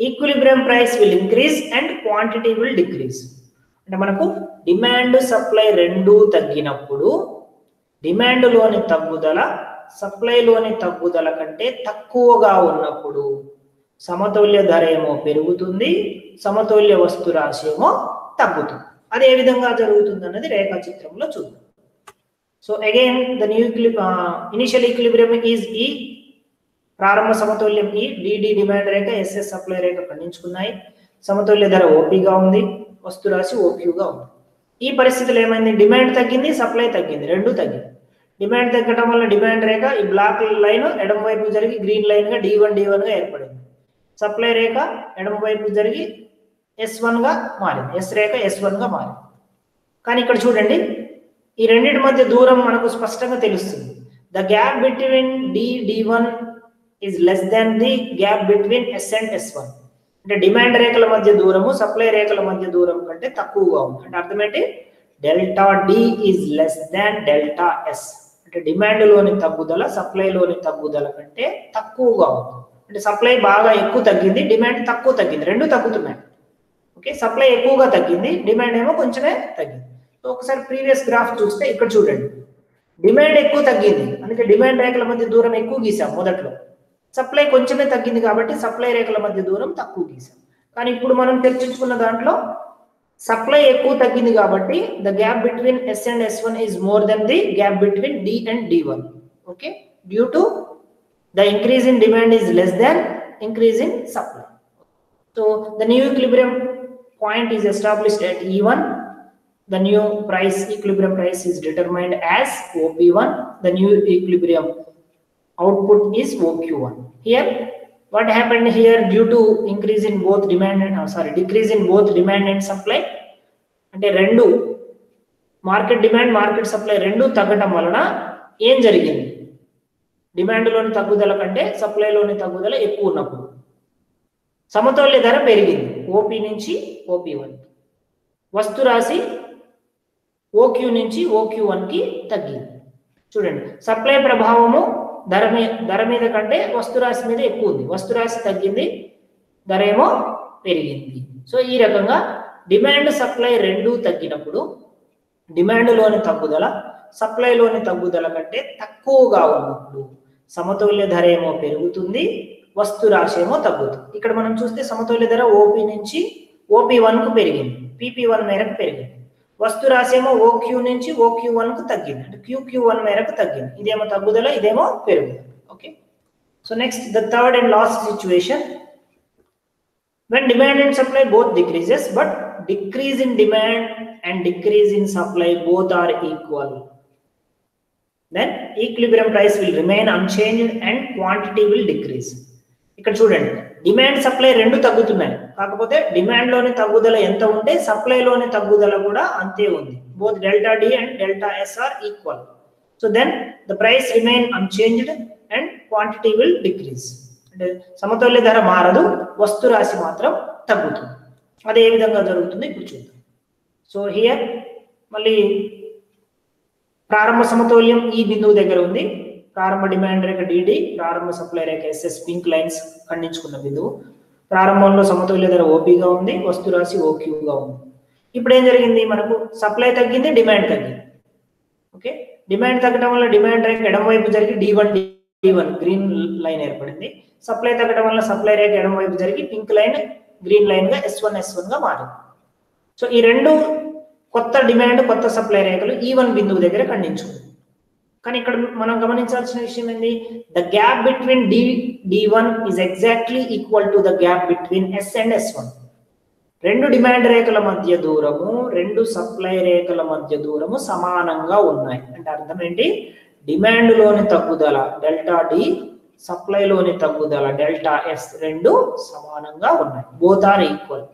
equilibrium price will increase and quantity will decrease. అంటే మనకు డిమాండ్ సప్లై రెండు తగ్గినప్పుడు డిమాండ్ లోని తగ్గుదల సప్లై లోని తగ్గుదల కంటే తక్కువగా ఉన్నప్పుడు సమతుల్య ధర ఏమో పెరుగుతుంది, సమతుల్య వస్తు రాశి ఏమో తగ్గుతుంది. అది ఏ విధంగా జరుగుతుంది అన్నది రేఖాచిత్రంలో చూద్దాం. So again the new initial equilibrium is ఈ, ప్రారంభ సమతుల్యం ఈ, DD డిమాండ్ రేఖ SS సప్లై రేఖ ఖండించుకున్నాయి. సమతుల్య ధర OP గా ఉంది, వస్తు రాశి OQ గా ఉంది. ఈ పరిస్థితిలో ఏమైంది, డిమాండ్ తగ్గింది, సప్లై తగ్గింది, రెండు తగ్గింది. డిమాండ్ తగ్గడం వల్ల డిమాండ్ రేఖ ఈ బ్లాక్ లైన్ ఎడమ వైపు జరిగి గ్రీన్ లైన్ గా D1 గా ఏర్పడింది. సప్లై రేఖ ఎడమ వైపు జరిగి S1 గా మారింది, S రేఖ S1 గా మారింది. కానీ ఇక్కడ చూడండి ఈ రెండింటి మధ్య దూరం మనకు స్పష్టంగా తెలుస్తుంది. The gap between D1 is less than the gap between S and S1. అంటే డిమాండ్ రేఖల మధ్య దూరము సప్లై రేఖల మధ్య దూరం కంటే తక్కువగా ఉంది. అంటే అర్థం ఏంటి, delta D is less than delta S. అంటే డిమాండ్ లోని తగ్గుదల సప్లై లోని తగ్గుదల కంటే తక్కువగా ఉంది. అంటే సప్లై బాగా ఎక్కువ తగ్గింది, డిమాండ్ తక్కువ తగ్గింది, రెండు తగ్గుతున్నాయి. ఓకే, సప్లై ఎక్కువగా తగ్గింది, డిమాండ్ ఏమో కొంచెమే తగ్గింది. సో ఒకసారి ప్రీవియస్ గ్రాఫ్ చూస్తే ఇక్కడ చూడండి డిమాండ్ ఎక్కువ తగ్గింది, అందుకే డిమాండ్ రేఖల మధ్య దూరం ఎక్కువ గీసాం మొదట్లో. సప్లై కొంచెమే తగ్గింది కాబట్టి సప్లై రేఖల మధ్య దూరం తక్కువ గీసాం. కానీ ఇప్పుడు మనం చర్చించుకున్న దాంట్లో సప్లై ఎక్కువ తగ్గింది కాబట్టి the gap between S and S1 is more than the gap between D and D1. Okay, due to the increase in demand is less than increase in supply. So the new equilibrium point is established at E1. The new equilibrium price is determined as OP1. The new equilibrium output is OQ1. Here what happened here, due to increase in both demand and decrease in both demand and supply, అంటే రెండు మార్కెట్ డిమాండ్ మార్కెట్ సప్లై రెండు తగ్గడం వలన ఏం జరిగింది, డిమాండ్ లోని తగ్గుదల కంటే సప్లై లోని తగ్గుదల ఎక్కువ ఉన్నప్పుడు సమతౌల్య ధర పెరిగింది ఓపీ నుంచి ఓపీ1, వస్తు రాశి ఓక్యూ నుంచి ఓక్యూ1కి తగ్గింది. చూడండి, సప్లై ప్రభావము ధర మీద కంటే వస్తు రాశి మీద ఎక్కువ ఉంది. వస్తు రాశి తగ్గింది, ధర ఏమో పెరిగింది. సో ఈ రకంగా డిమాండ్ సప్లై రెండూ తగ్గినప్పుడు డిమాండ్లోని తగ్గుదల సప్లైలోని తగ్గుదల కంటే తక్కువగా ఉన్నప్పుడు సమతౌల్య ధర ఏమో పెరుగుతుంది, వస్తు రాశి ఏమో తగ్గుతుంది. ఇక్కడ మనం చూస్తే సమతౌల్య ధర ఓపీ నుంచి ఓపీ1కు పెరిగింది, పీపీ1 మేరకు పెరిగింది. వస్తు రాశి ఏమో ఓక్యూ నుంచి ఓక్యూ1కు తగ్గింది, అంటే క్యూక్యూ1 మేరకు తగ్గింది. ఇదేమో తగ్గుదల, ఇదేమో పెరుగుదల. Okay, so next the third and last situation, when demand and supply both decreases but decrease in demand and decrease in supply both are equal, then equilibrium price will remain unchanged and quantity will decrease. ఇక్కడ చూడండి, డిమాండ్ సప్లై రెండు తగ్గుతున్నాయి, కాకపోతే డిమాండ్ లోని తగ్గుదల ఎంత ఉంటే సప్లై లోని తగ్గుదల కూడా అంతే ఉంది. both delta D and delta S are equal, so then the price remain unchanged and quantity will decrease. అంటే సమతౌల్య ధర మారదు, వస్తు రాశి మాత్రం తగ్గుతుంది. అదే ఏ విధంగా జరుగుతుంది ఇప్పుడు చూద్దాం. సో హియర్ మళ్ళీ ప్రారంభ సమతౌల్యం ఈ బిందువు దగ్గర ఉంది. ప్రారంభ డిమాండ్ రేఖ డిడి, ప్రారంభ సప్లై రేఖ ఎస్ఎస్, పింక్ లైన్స్ ఖండించుకున్న బిందువు. ప్రారంభంలో సమతౌల్య ధర ఓపీగా ఉంది, వస్తు రాశి ఓక్యూగా ఉంది. ఇప్పుడు ఏం జరిగింది, మనకు సప్లై తగ్గింది, డిమాండ్ తగ్గింది. ఓకే, డిమాండ్ తగ్గడం వల్ల డిమాండ్ రేఖ ఎడమ వైపు జరిగి D1 గ్రీన్ లైన్ ఏర్పడింది. సప్లై తగ్గడం వల్ల సప్లై రేఖ ఎడమ వైపు జరిగి పింక్ లైన్ గ్రీన్ లైన్ గా S1 గా మారింది. సో ఈ రెండు కొత్త డిమాండ్ కొత్త సప్లై రేఖలు E1 బిందువు దగ్గర ఖండించుకుంది. కానీ ఇక్కడ మనం గమనించాల్సిన విషయం ఏంటి, the gap between D1 is exactly equal to the gap between S and S1. రెండు డిమాండ్ రేఖల మధ్య దూరము, రెండు సప్లై రేఖల మధ్య దూరము సమానంగా ఉన్నాయి. అంటే అర్థం ఏంటి, డిమాండ్ లోని తగ్గుదల డెల్టా డి, సప్లై లోని తగ్గుదల డెల్టా ఎస్ రెండు సమానంగా ఉన్నాయి. Both are equal.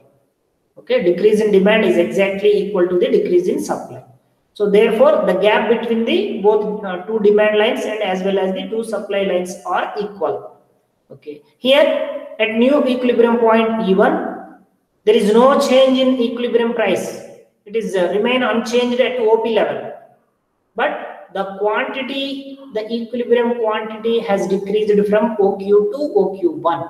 Okay, decrease in demand is exactly equal to the decrease in supply. So therefore the gap between the both two demand lines and as well as the two supply lines are equal. Okay, here at new equilibrium point E1 there is no change in equilibrium price. It is remain unchanged at OP level, but the quantity, the equilibrium quantity has decreased from OQ to OQ1.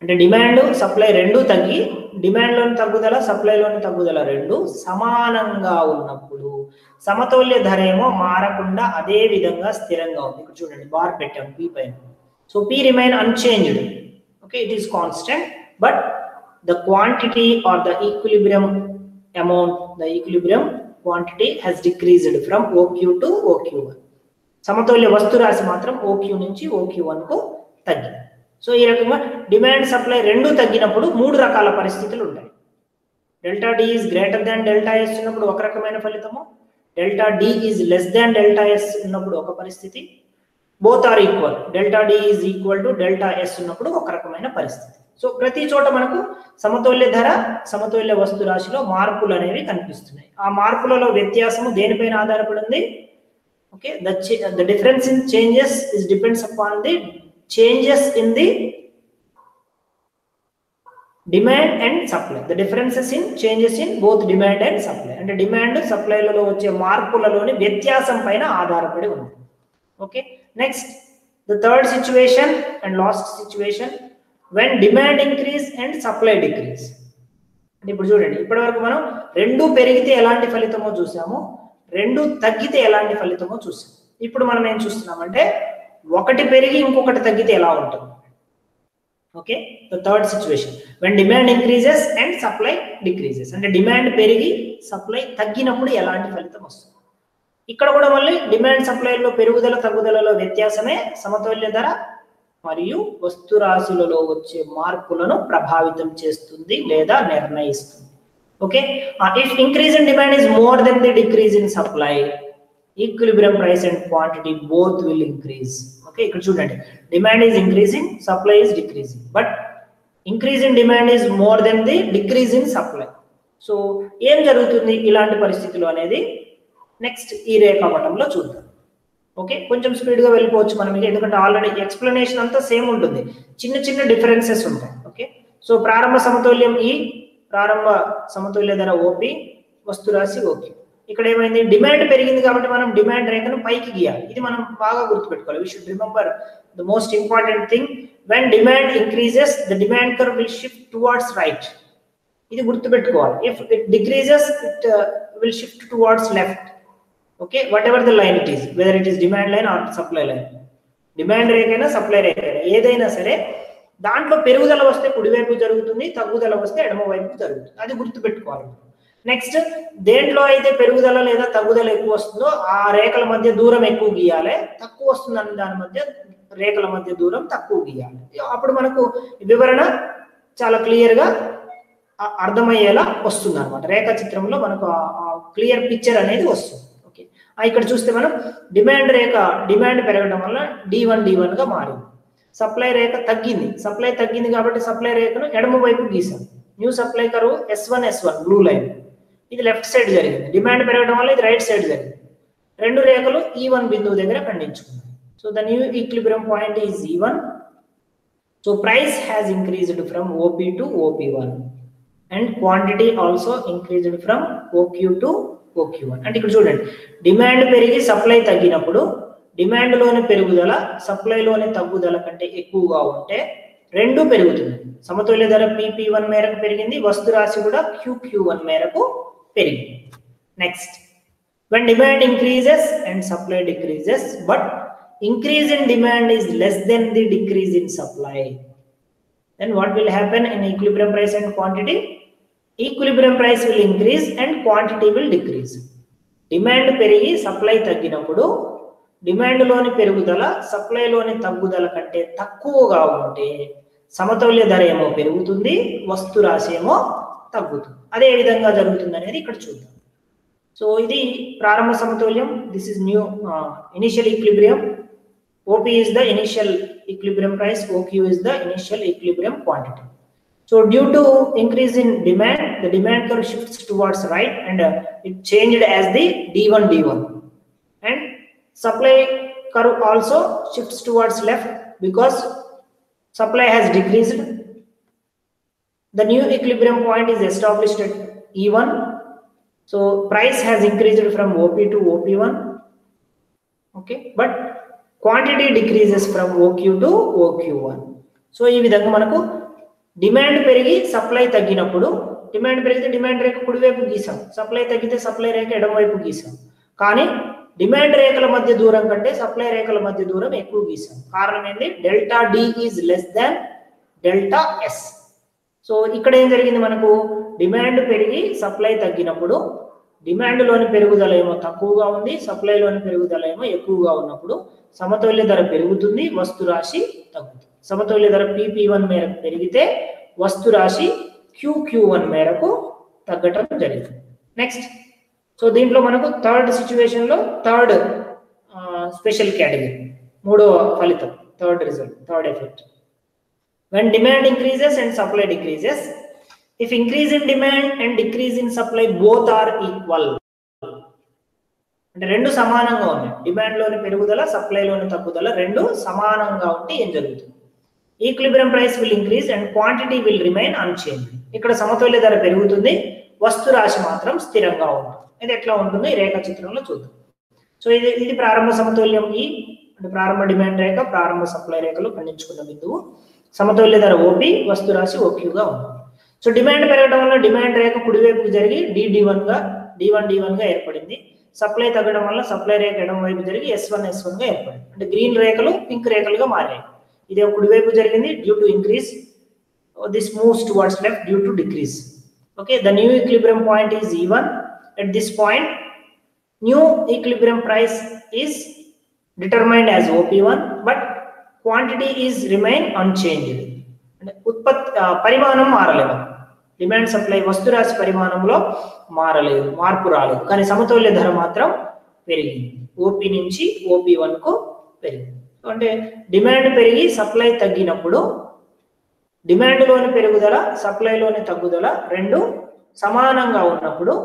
అంటే డిమాండ్ సప్లై రెండు తగ్గి డిమాండ్ లోని తగ్గుదల సప్లై లోని తగ్గుదల రెండు సమానంగా ఉన్నప్పుడు సమతౌల్య ధర ఏమో మారకుండా అదే విధంగా స్థిరంగా ఉంది. ఇక్కడ చూడండి, బార్ పెట్టాం పి పైన. So P remain unchanged. Okay, it is constant, but the quantity or the equilibrium amount, the equilibrium quantity has decreased from OQ to OQ one. సమతౌల్య వస్తు రాశి మాత్రం ఓక్యూ నుంచి ఓక్యూ1కు తగ్గింది. సో ఈ రకంగా డిమాండ్ సప్లై రెండు తగ్గినప్పుడు మూడు రకాల పరిస్థితులు ఉంటాయి. Delta D is greater than delta S ఉన్నప్పుడు ఒక రకమైన ఫలితము, delta D is less than delta S ఉన్నప్పుడు ఒక పరిస్థితి, both are equal, delta D is equal to delta S ఉన్నప్పుడు ఒక రకమైన పరిస్థితి. సో ప్రతి చోట మనకు సమతౌల్య ధర సమతౌల్య వస్తు రాశిలో మార్పులు అనేవి కనిపిస్తున్నాయి. ఆ మార్పులలో వ్యత్యాసము దేనిపైన ఆధారపడి ఉంది? Okay, the difference in changes is depends upon the changes in the demand and supply. The differences in changes in both demand and supply. And demand supply లలో వచ్చే మార్పులలోని వ్యత్యాసం పైన ఆధారపడి ఉంది. Okay, next the third situation and last situation, when demand increase and supply decrease. ఇప్పుడు చూడండి, ఇప్పటివరకు మనం రెండు పెరిగితే ఎలాంటి ఫలితమో చూసాము, రెండు తగ్గితే ఎలాంటి ఫలితమో చూసాము. ఇప్పుడు మనం ఏం చూస్తున్నామంటే ఒకటి పెరిగి ఇంకొకటి తగ్గితే ఎలా ఉంటుంది. Okay, the third situation, when demand increases and supply decreases. అంటే డిమాండ్ పెరిగి సప్లై తగ్గినప్పుడు ఎలాంటి ఫలితం వస్తుంది. ఇక్కడ కూడా మళ్ళీ డిమాండ్ సప్లైలో పెరుగుదల తగ్గుదలలో వ్యత్యాసమే సమతౌల్య ధర మరియు వస్తు రాశులలో వచ్చే మార్పులను ప్రభావితం చేస్తుంది లేదా నిర్ణయిస్తుంది. Okay, if increase in demand is more than the decrease in supply, equilibrium price and quantity both will increase. Okay, ఇక్కడ చూడండి, demand is increasing, supply is decreasing, but increase in demand is more than the decrease in supply. So ఏం జరుగుతుంది ఇలాంటి పరిస్థితులు అనేది నెక్స్ట్ ఈ రేఖాపటంలో చూద్దాం. ఓకే, కొంచెం స్పీడ్గా వెళ్ళిపోవచ్చు మనం, ఎందుకంటే ఆల్రెడీ ఎక్స్ప్లెనేషన్ అంతా సేమ్ ఉంటుంది, చిన్న చిన్న డిఫరెన్సెస్ ఉంటాయి. ఓకే, సో ప్రారంభ సమతౌల్యం ఈ, ప్రారంభ సమతౌల్య ధర ఓపి, వస్తు రాశి ఓకే. ఇక్కడ ఏమైంది, డిమాండ్ పెరిగింది కాబట్టి మనం డిమాండ్ రేఖను పైకి గీయాలి. ఇది మనం బాగా గుర్తుపెట్టుకోవాలి. We should remember the most important thing, when demand increases the demand curve will shift towards right. ఇది గుర్తుపెట్టుకోవాలి. If it decreases it will shift towards left. Okay, whatever the line it is, whether it is demand line or supply line, demand రేఖ అయినా సప్లై రేఖ అయినా ఏదైనా సరే దాంట్లో పెరుగుదల వస్తే కుడివైపు జరుగుతుంది, తగ్గుదల వస్తే ఎడమ వైపు జరుగుతుంది. అది గుర్తుపెట్టుకోవాలి. నెక్స్ట్, దేంట్లో అయితే పెరుగుదల లేదా తగ్గుదల ఎక్కువ వస్తుందో ఆ రేఖల మధ్య దూరం ఎక్కువ గీయాలి, తక్కువ వస్తుందన్న దాని మధ్య రేఖల మధ్య దూరం తక్కువ గీయాలి. అప్పుడు మనకు వివరణ చాలా క్లియర్ గా అర్థమయ్యేలా వస్తుంది అనమాట. రేఖా చిత్రంలో మనకు క్లియర్ పిక్చర్ అనేది వస్తుంది. ఓకే, ఇక్కడ చూస్తే మనం డిమాండ్ రేఖ, డిమాండ్ పెరగడం వల్ల D1 గా మారింది. సప్లై రేఖ తగ్గింది, సప్లై తగ్గింది కాబట్టి సప్లై రేఖను ఎడమ వైపు గీసాం. New supply curve S1 blue line, ఇది లెఫ్ట్ సైడ్ జరిగింది. డిమాండ్ పెరగడం వల్ల ఇది రైట్ సైడ్ జరిగింది. రెండు రేఖలు E1 బిందువు దగ్గర ఖండించుకున్నాయి. So the new equilibrium point is E1. So price has increased from OP to OP1 and quantity also increased from OQ to OQ1. అంటే ఇక్కడ చూడండి, డిమాండ్ పెరిగి సప్లై తగ్గినప్పుడు డిమాండ్ లోని పెరుగుదల సప్లైలోని తగ్గుదల కంటే ఎక్కువగా ఉంటే రెండు పెరుగుతుంది. సమతుల్య ధర PP1 మేరకు పెరిగింది, వస్తు రాశి కూడా QQ1 మేరకు పెరిగింది. Next, when demand increases and supply decreases but increase in demand is less than the decrease in supply, then what will happen in equilibrium price and quantity? Equilibrium price will increase and quantity will decrease. Demand పెరిగి సప్లై తగ్గినప్పుడు డిమాండ్ లోని పెరుగుదల సప్లై లోని తగ్గుదల కంటే తక్కువగా ఉంటే సమతౌల్య ధర ఏమో పెరుగుతుంది, వస్తు రాశి ఏమో తగ్గుతుంది. అదే విధంగా జరుగుతుంది అనేది ఇక్కడ చూద్దాం. సో ఇది ప్రారంభ సమతౌల్యం. This is new initial equilibrium. OP is the initial equilibrium price, OQ is the initial equilibrium quantity. So due to increase in demand, the demand curve shifts towards right and it changed as the D1 and supply curve also shifts towards left because supply has decreased. The new equilibrium point is established at E1. So price has increased from OP to OP1. Okay, but quantity decreases from OQ to OQ1. So ఈ విధంగా మనకు డిమాండ్ పెరిగి సప్లై తగ్గినప్పుడు, డిమాండ్ పెరిగితే డిమాండ్ రేఖ కుడివైపు గీసాం, సప్లై తగ్గితే సప్లై రేఖ ఎడమవైపు గీసాం. కానీ డిమాండ్ రేఖల మధ్య దూరం కంటే సప్లై రేఖల మధ్య దూరం ఎక్కువ గీసాం. కారణం ఏంటి, delta D is less than delta S. So ఇక్కడ ఏం జరిగింది, మనకు డిమాండ్ పెరిగి సప్లై తగ్గినప్పుడు డిమాండ్ లోని పెరుగుదల ఏమో తక్కువగా ఉంది, సప్లైలోని పెరుగుదల ఏమో ఎక్కువగా ఉన్నప్పుడు సమతౌల్య ధర పెరుగుతుంది, వస్తు రాశి తగ్గుతుంది. సమతౌల్య ధర PP1 మేరకు పెరిగితే వస్తు రాశి QQ1 మేరకు తగ్గటం జరిగింది. నెక్స్ట్, సో దీంట్లో మనకు థర్డ్ సిచ్యువేషన్ లో థర్డ్ స్పెషల్ కేటగిరీ, మూడో ఫలితం, third result, third effect. When demand increases and supply decreases, if increase in demand and decrease in supply both are equal, అంటే రెండు సమానంగా ఉన్నాయి, డిమాండ్ లోని పెరుగుదల సప్లై లోని తగ్గుదల రెండు సమానంగా ఉంటే ఏం జరుగుతుంది, equilibrium price will increase and quantity will remain unchanged. ఇక్కడ సమతౌల్య ధర పెరుగుతుంది, వస్తు రాశి మాత్రం స్థిరంగా ఉంటుంది. ఇది ఎట్లా ఉంటుంది ఈ రేఖా చిత్రంలో చూద్దాం. సో ఇది ప్రారంభ సమతౌల్యం E, అంటే ప్రారంభ డిమాండ్ రేఖ ప్రారంభ సప్లై రేఖలు ఖండించుకున్న బిందువు. సమతౌల్య ధర OP, వస్తు రాశి OQ గా ఉంది. సో డిమాండ్ పెరగడం వల్ల డిమాండ్ రేఖ కుడివైపు జరిగి D1 గా ఏర్పడింది. సప్లై తగ్గడం వల్ల సప్లై రేఖ ఎడమ వైపు జరిగి S1 గా ఏర్పడింది. అంటే గ్రీన్ రేఖలు పింక్ రేఖలుగా మారాయి. ఇది కుడివైపు జరిగింది due to increase, this moves towards left due to decrease. Okay, the new equilibrium point is E1. At this point, new equilibrium price is determined as OP1, but quantity is remain unchanged. ఉత్పత్తి పరిమాణం మారలేదు, డిమాండ్ సప్లై వస్తు రాశి పరిమాణంలో మారలేదు, మార్పు రాలేదు, కానీ సమతౌల్య ధర మాత్రం పెరిగింది. OP నుంచి OP1 కు పెరిగింది. అంటే డిమాండ్ పెరిగి సప్లై తగ్గినప్పుడు డిమాండ్ లోని పెరుగుదల సప్లై లోని తగ్గుదల రెండు సమానంగా ఉన్నప్పుడు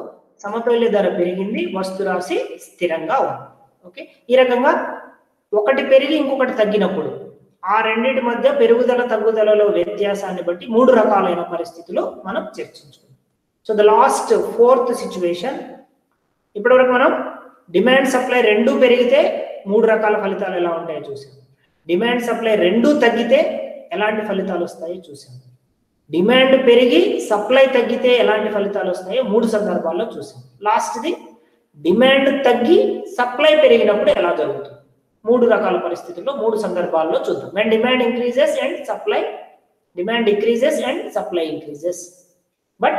సమతౌల్య ధర పెరిగింది, వస్తు రాశి స్థిరంగా ఉంది. ఓకే, ఈ రకంగా ఒకటి పెరిగి ఇంకొకటి తగ్గినప్పుడు ఆ రెండింటి మధ్య పెరుగుదల తగ్గుదలలో వ్యత్యాసాన్ని బట్టి 3 రకాలైన పరిస్థితులు మనం చర్చించుకుందాం. So the last 4th situation, ఇప్పటివరకు మనం డిమాండ్ సప్లై రెండూ పెరిగితే 3 రకాల ఫలితాలు ఎలా ఉంటాయో చూసాం. డిమాండ్ సప్లై రెండూ తగ్గితే ఎలాంటి ఫలితాలు వస్తాయో చూసాం. డిమాండ్ పెరిగి సప్లై తగ్గితే ఎలాంటి ఫలితాలు వస్తాయో 3 సందర్భాల్లో చూసాం. లాస్ట్ది డిమాండ్ తగ్గి సప్లై పెరిగినప్పుడు ఎలా జరుగుతుంది, 3 రకాల పరిస్థితుల్లో 3 సందర్భాల్లో చూద్దాం. when demand increases and supply, demand decreases and supply increases, but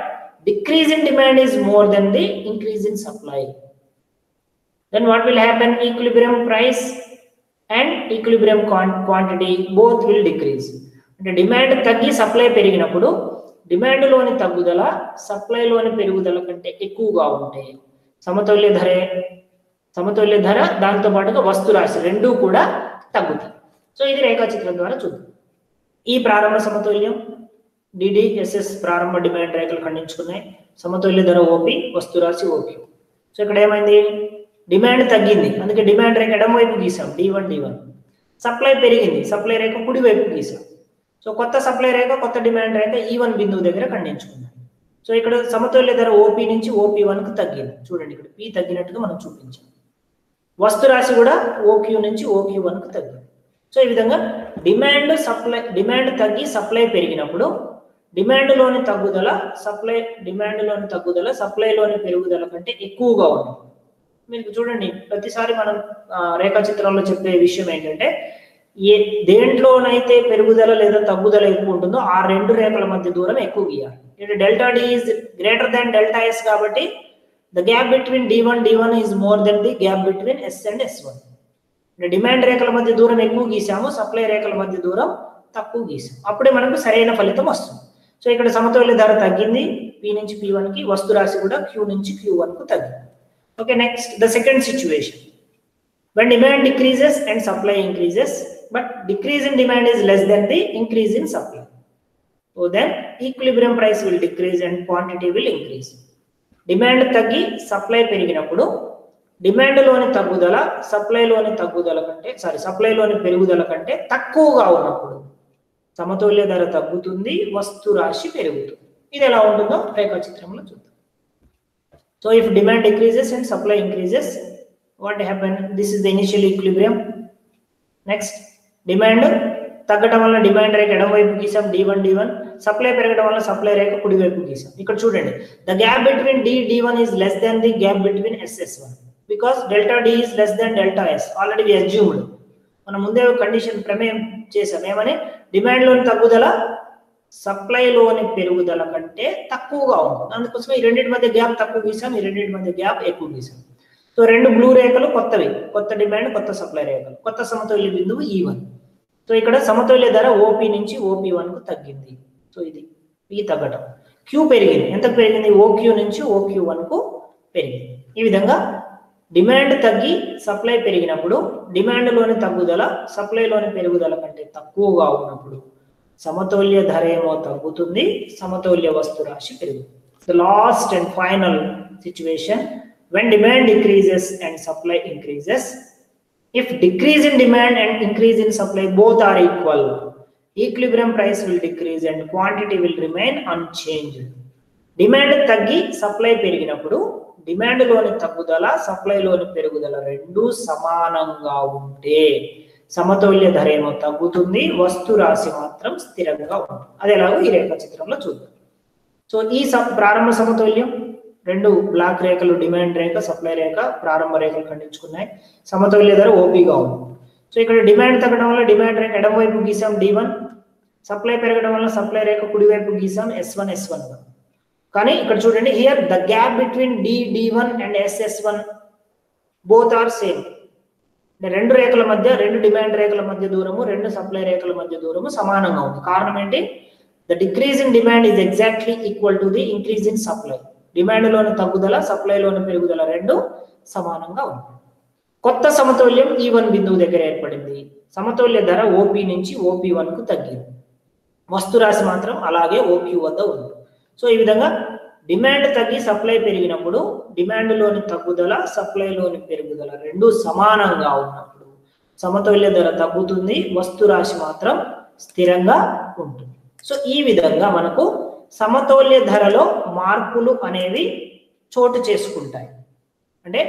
decrease in demand is more than the increase in supply, then what will happen? Equilibrium price and equilibrium quantity both will decrease. అంటే డిమాండ్ తగ్గి సప్లై పెరిగినప్పుడు డిమాండ్ లోని తగ్గుదల సప్లై లోని పెరుగుదల కంటే ఎక్కువగా ఉంటే సమతుల్య ధర దాంతో పాటుగా వస్తు రాశి రెండూ కూడా తగ్గుతాయి. సో ఇది రేఖాచిత్రం ద్వారా చూద్దాం. ఈ ప్రారంభ సమతుల్యం DDSS ప్రారంభ డిమాండ్ రేఖలు ఖండించుకున్నాయి. సమతుల్య ధర OP, వస్తు రాశి OQ. సో ఇక్కడ ఏమైంది? డిమాండ్ తగ్గింది, అందుకే డిమాండ్ రేఖ ఎడమ వైపు గీసాం D1. సప్లై పెరిగింది, సప్లై రేఖ కుడి వైపు గీసాం. సో కొత్త సప్లై రేఖ కొత్త డిమాండ్ రేఖ E1 బిందువు దగ్గర ఖండించుకున్నాం. సో ఇక్కడ సమతుల్య ధర OP నుంచి OP1కు తగ్గింది. చూడండి ఇక్కడ P తగ్గినట్టుగా మనం చూపించాం. వస్తు రాశి కూడా OQ నుంచి OQ1కు తగ్గింది. సో ఈ విధంగా డిమాండ్ తగ్గి సప్లై పెరిగినప్పుడు డిమాండ్లోని తగ్గుదల సప్లైలోని పెరుగుదల కంటే ఎక్కువగా ఉంది. మీకు చూడండి ప్రతిసారి మనం రేఖాచిత్రంలో చెప్పే విషయం ఏంటంటే దేంట్లోనైతే పెరుగుదల లేదా తగ్గుదల ఎక్కువ ఉంటుందో ఆ రెండు రేఖల మధ్య దూరం ఎక్కువ గీయాలి. అంటే delta D is greater than delta S కాబట్టి the gap between D1 is more than the gap between S and S1. Demand రేఖల మధ్య దూరం ఎక్కువ గీసాము, సప్లై రేఖల మధ్య దూరం తక్కువ గీసాము, అప్పుడే మనకు సరైన ఫలితం వస్తుంది. సో ఇక్కడ సమతుల్య ధర తగ్గింది P నుంచి P1కి, వస్తు రాశి కూడా Q నుంచి Q1కు తగ్గింది. Okay, next the second situation, when demand decreases and supply increases but decrease in demand is less than the increase in supply, so then equilibrium price will decrease and quantity will increase. Demand తగ్గి సప్లై పెరిగినప్పుడు డిమాండ్లోని తగ్గుదల సప్లైలోని పెరుగుదల కంటే తక్కువగా ఉన్నప్పుడు సమతుల్య ధర తగ్గుతుంది, వస్తు రాశి పెరుగుతుంది. ఇది ఎలా ఉంటుందో రేఖాచిత్రంలో చూద్దాం. So if demand decreases and supply increases, what happened? This is the initial equilibrium. Next, demand తగ్గడం వల్ల డిమాండ్ రేఖ ఎడమ వైపు గీసాం D1, సప్లై పెరగడం వల్ల సప్లై రేఖ కుడి వైపు గీసాం. ఇక్కడ చూడండి, the gap between D1 is less than the gap between S1 because delta D is less than delta S. Already we assumed, మనం ముందే కండిషన్ ప్రమేయం చేసాం, ఏమని? డిమాండ్ లోని తగ్గుదల సప్లై లోని పెరుగుదల కంటే తక్కువగా ఉంటుంది, అందుకోసం ఈ రెండింటి మధ్య గ్యాప్ తక్కువ గీసాం, ఈ రెండింటి మధ్య గ్యాప్ ఎక్కువ గీసాం. సో రెండు బ్లూ రేఖలు కొత్తవి, కొత్త డిమాండ్ కొత్త సప్లై రేఖలు, కొత్త సమతుల్య బిందువు E1. సో ఇక్కడ సమతుల్య ధర OP నుంచి OP1కు తగ్గింది. సో ఇది P తగ్గడం, Q పెరిగింది. ఎంత పెరిగింది? OQ నుంచి OQ1కు పెరిగింది. ఈ విధంగా డిమాండ్ తగ్గి సప్లై పెరిగినప్పుడు డిమాండ్లోని తగ్గుదల సప్లైలోని పెరుగుదల కంటే తక్కువగా ఉన్నప్పుడు సమతుల్య ధర ఏమో తగ్గుతుంది, సమతుల్య వస్తు రాశి పెరుగుతుంది. The last and final situation, when demand decreases and supply increases, if decrease in demand and increase in supply both are equal, equilibrium price will decrease and quantity will remain unchanged. Demand తగ్గి సప్లై పెరిగినప్పుడు డిమాండ్లోని తగ్గుదల సప్లైలోని పెరుగుదల రెండూ సమానంగా ఉంటే సమతుల్య ధర ఏమో తగ్గుతుంది, వస్తు రాశి మాత్రం స్థిరంగా ఉంటుంది. అది ఎలాగో ఈ రేఖాచిత్రంలో చూద్దాం. సో ఈ ప్రారంభ సమతుల్యం, రెండు బ్లాక్ రేఖలు డిమాండ్ రేఖ సప్లై రేఖ ప్రారంభ రేఖలు ఖండించుకున్నాయి, సమతుల్య ధర ఓపీగా ఉంది. సో ఇక్కడ డిమాండ్ తగ్గడం వల్ల డిమాండ్ రేఖ ఎడమ వైపు గీసాం D1, సప్లై పెరగడం వల్ల సప్లై రేఖ కుడి వైపు గీసాం S1 గా. కానీ ఇక్కడ చూడండి, here the gap between D1 and S1 both are same. రెండు రేఖల మధ్య, రెండు డిమాండ్ రేఖల మధ్య దూరము, రెండు సప్లై రేఖల మధ్య దూరము సమానంగా ఉంది. కారణం ఏంటి? The decrease in demand is exactly equal to the increase in supply. డిమాండ్లోని తగ్గుదల సప్లైలోని పెరుగుదల రెండు సమానంగా ఉంది. కొత్త సమతుల్యం E1 బిందువు దగ్గర ఏర్పడింది. సమతుల్య ధర OP నుంచి OP1 కు తగ్గింది. వస్తు రాశి మాత్రం అలాగే OQ వద్ద ఉంది. సో ఈ విధంగా డిమాండ్ తగ్గి సప్లై పెరిగినప్పుడు డిమాండ్లోని తగ్గుదల సప్లైలోని పెరుగుదల రెండు సమానంగా ఉన్నప్పుడు సమతౌల్య ధర తగ్గుతుంది, వస్తు రాశి మాత్రం స్థిరంగా ఉంటుంది. సో ఈ విధంగా మనకు సమతౌల్య ధరలో మార్పులు అనేవి చోటు చేసుకుంటాయి. అంటే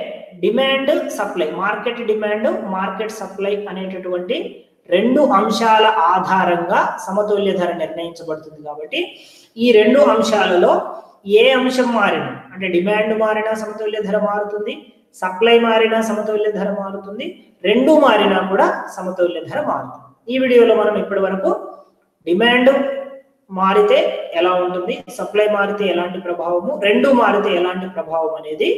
demand supply, market demand market supply అనేటటువంటి రెండు అంశాల ఆధారంగా సమతౌల్య ధర నిర్ణయించబడుతుంది. కాబట్టి ఈ రెండు అంశాలలో ఏ అంశం మారినా, అంటే డిమాండ్ మారినా సమతౌల్య ధర మారుతుంది, సప్లై మారినా సమతౌల్య ధర మారుతుంది, రెండు మారినా కూడా సమతౌల్య ధర మారుతుంది. ఈ వీడియోలో మనం ఇప్పటి వరకు డిమాండ్ మారితే ఎలా ఉంటుంది, సప్లై మారితే ఎలాంటి ప్రభావము, రెండు మారితే ఎలాంటి ప్రభావం అనేది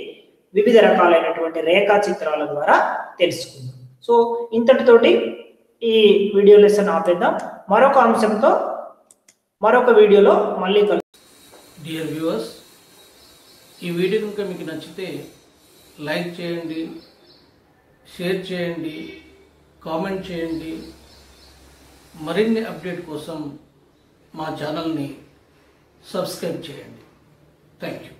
వివిధ రకాలైనటువంటి రేఖా చిత్రాల ద్వారా తెలుసుకుందాం. సో ఇంతటితోటి ఈ వీడియో లెసన్ ఆపేద్దాం. మరొక అంశంతో మరొక వీడియోలో మళ్ళీ కలుద్దాం. డియర్ వ్యూవర్స్, ఈ వీడియో కనుక మీకు నచ్చితే లైక్ చేయండి, షేర్ చేయండి, కామెంట్ చేయండి. మరిన్ని అప్డేట్ కోసం మా ఛానల్ని సబ్స్క్రైబ్ చేయండి. Thank you.